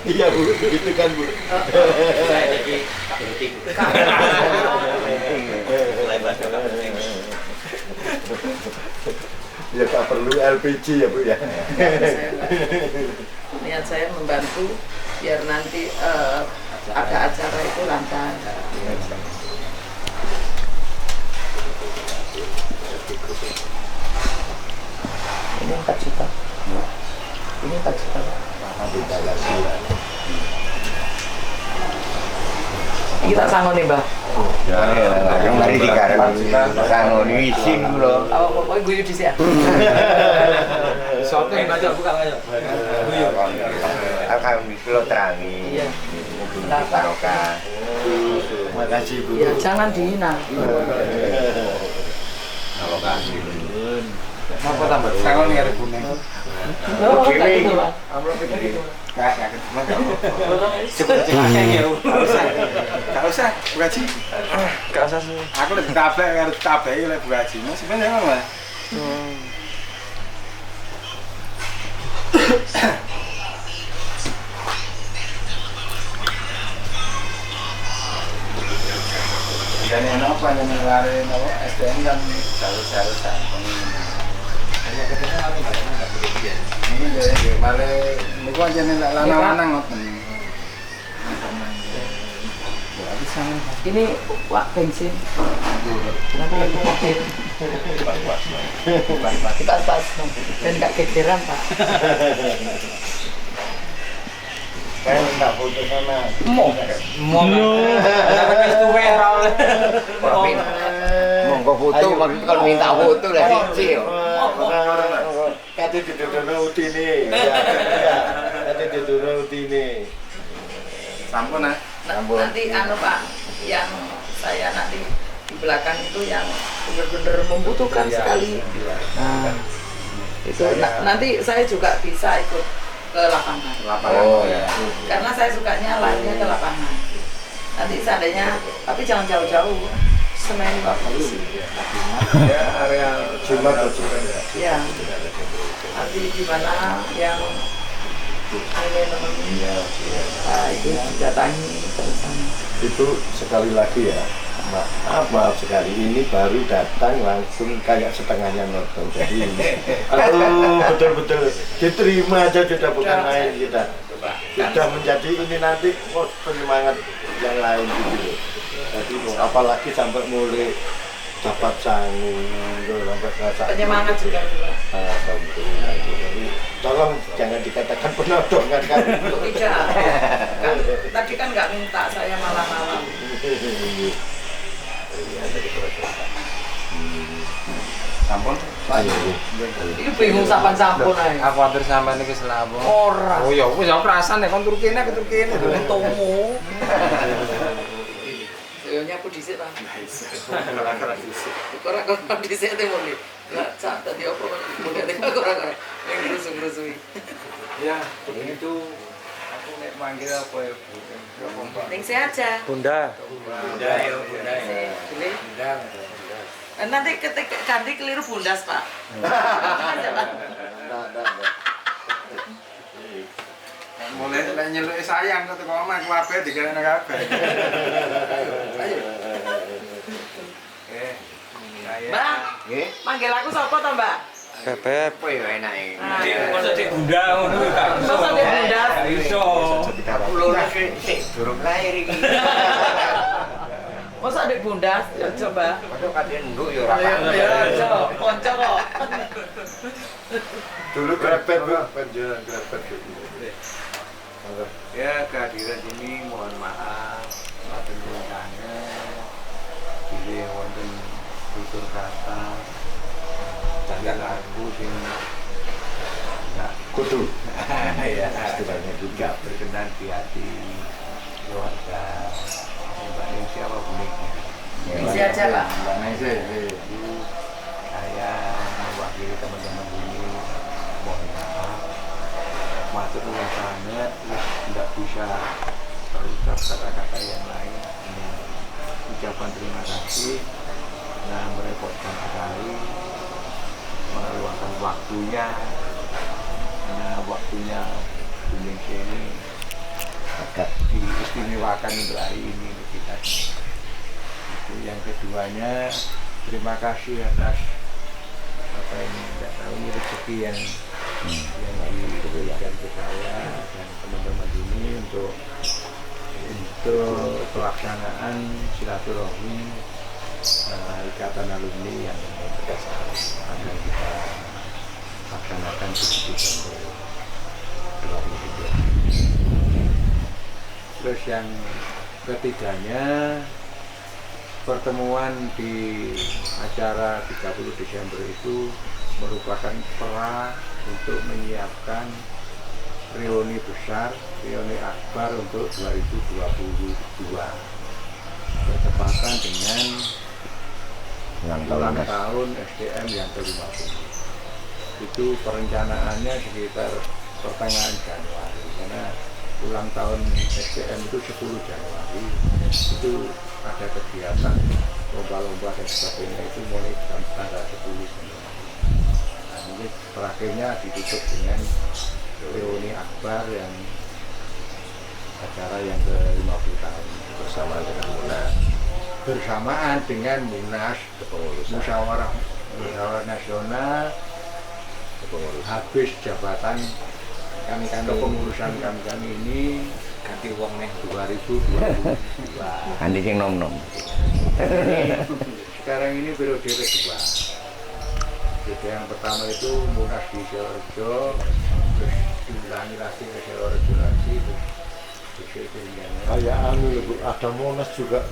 Iya Bu, gitu kan Bu. Saya jadi penting. Ya tak perlu LPG ya Bu ya. Niat saya membantu biar nanti ada acara itu lancar. Ini 4 juta. Ini 4 juta. Kita sanggup nih Mbak. Yang mari digarap sanggup nih isin dulu. Pokoknya guyu di sini. Soalnya baca buka aja. Alhamdulillah terangi. Iya. Barokah. Makasih Bu. Ya jangan dihina. Kalau kasih. Apa tambah? Kalau nih ada kuning. Oh, kayak gitu Pak. Kayak Sebenarnya ya, nggak usah, Bu Haji. Nggak usah sih. Aku lebih harus tabai oleh Bu Haji. Mas sebenarnya apa? Dan yang apa yang mengeluarkan SDM kan harus ini malah ini gua aja nih lanang ini wak bensin. Kita pas dan nggak gegeran Pak. Kan tak foto sama. mau itu merah nganggo foto maksud kon minta foto lah siji yo. Kate didono utine. Kate didono utine. Sampun ah. Nanti Pak, yang saya nanti di belakang itu yang benar-benar membutuhkan sekali. Nah, itu nanti saya juga bisa ikut ke lapangan. Oh ya. Karena saya sukanya larinya ke lapangan. Nanti seandainya, tapi jangan jauh-jauh. Semen Ya area Jimat atau ya. Nanti di mana yang itu didatangi terus. itu sekali lagi ya, maaf sekali, ini baru datang langsung kayak setengahnya nonton. Jadi aduh, betul-betul diterima aja sudah, bukan main kita. Sudah menjadi ini nanti penyemangat yang lain gitu. Jadi apalagi sampai mulai dapat sangu, sampai rasa penyemangat juga. Jadi tolong jangan dikatakan penodongan kan. Tidak. Tadi kan nggak minta, saya malam-malam. Sampun? Ini bingung sampan sampun ae. Aku hampir sampai nih selabo. Ora. Oh ya, wis aku perasaan nek kon tur kene aku tur kene. Untukmu. Yo nyapu dhisik ta. Ora dhisik te muni. Lah cak tadi opo muni nek ora ngrusuk-ngrusui. Ya, itu aku nek manggil apa ya, Bu? Ning saya aja. Bunda. Bunda ya, Bunda. Bunda. Nanti ketika ganti keliru bundas, Pak. Mulai nyeluk sayang kok teko omah kabeh digarene kabeh. Mbak, manggil aku sapa to, Mbak? Bebek. Apa ya enake? Masa di bunda ngono ta? Masa di bunda? Iso. Ulune sik durung lahir iki. Masa di bunda? Ya coba. Padahal kadene nduk ya ora Ya, konco kok. Dulu grepet Bu, penjualan grepet Bu. Ya, kehadiran ini mohon maaf, matur nuwun sanget. Pilih wonten tutur kata dan lagu sing enggak Kudu. ya, istilahnya juga berkenan di hati keluarga. Mbak Ningsi apa buniknya? Ningsi aja, Pak. Mbak Ningsi. Saya mewakili teman-teman ini mohon maaf. Matur nuwun sanget, tidak bisa berucap kata-kata yang lain. Ucapan terima kasih. Nah, merepotkan sekali meluangkan waktunya. Nah, waktunya Buning ini agak diistimewakan untuk hari ini untuk kita. Itu yang keduanya, terima kasih atas apa ini, tidak tahu ini rezeki yang diberikan ke saya dan teman-teman ini untuk pelaksanaan silaturahmi ikatan alumni yang akan kita laksanakan di Desember 2020. Terus yang ketiganya, pertemuan di acara 30 Desember itu merupakan pra untuk menyiapkan reuni besar, reuni akbar untuk 2022 bertepatan dengan ulang tahun SDM yang ke-50. Itu perencanaannya sekitar pertengahan Januari, karena ulang tahun SDM itu 10 Januari. Itu ada kegiatan lomba-lomba dan sebagainya, itu mulai tanggal 10 Januari. Nah, ini terakhirnya ditutup dengan reuni akbar yang acara yang ke-50 tahun bersamaan dengan Munas Musyawarah Nasional habis jabatan kami kepengurusan kami ini ganti wong nih 2022. Ganti sing nom-nom. Sekarang ini periode kedua. Periode yang pertama itu Munas di Sidoarjo, terus diulangi lagi ke Sidoarjo lagi, Kayak anu Bu, ada Monas juga.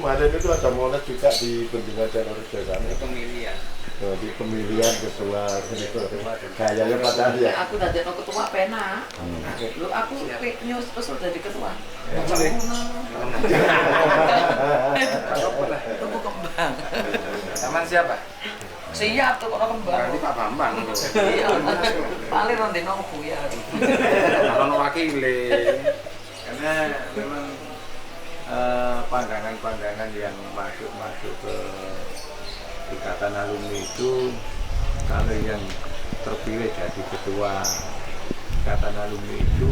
kemarin itu ada monas juga di Bendungan Janorejo sana. Pemilihan. Di pemilihan ketua gitu. Kayaknya padahal ya. Aku udah jadi ketua pena. Lu aku nyus usul jadi ketua. Tunggu kembang. Taman siapa? Siap tuh kalau kembang. Berarti Pak Bambang. Iya. Paling nanti nongku ya. Kalau wakili. Karena memang pandangan-pandangan yang masuk ke ikatan alumni itu, kalau yang terpilih jadi ketua ikatan alumni itu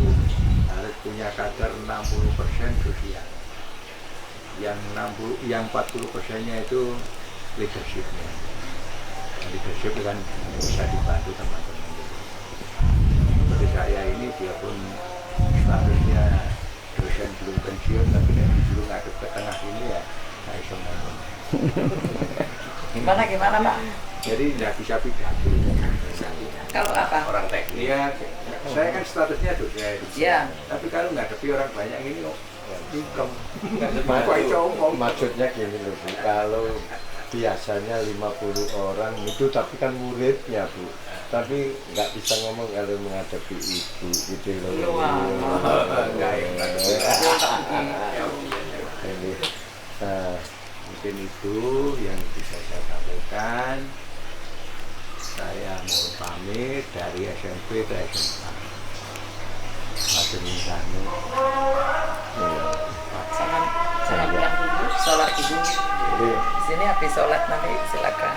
harus punya kadar 60% sosial, yang 40%-nya itu leadership-nya. Leadership kan bisa dibantu teman-teman. Seperti saya ini, dia pun statusnya dosen belum pensiun, tapi belum ngadep ke tengah ini ya, saya bisa ngomong. Gimana Pak? Jadi nggak bisa pidato. Kalau apa? Orang teknik. Iya, saya kan statusnya dosen. Iya. Tapi kalau nggak ada orang banyak ini kok income. Maksudnya gini loh Bu, kalau biasanya 50 orang itu tapi kan muridnya Bu, tapi nggak bisa ngomong kalau menghadapi ibu gitu loh. Ini, mungkin itu yang bisa saya sampaikan. Saya mohon pamit dari SMP ke SMA. Matur nuwun. Salam pulang dulu, sholat dulu. Di sini habis sholat nanti silakan.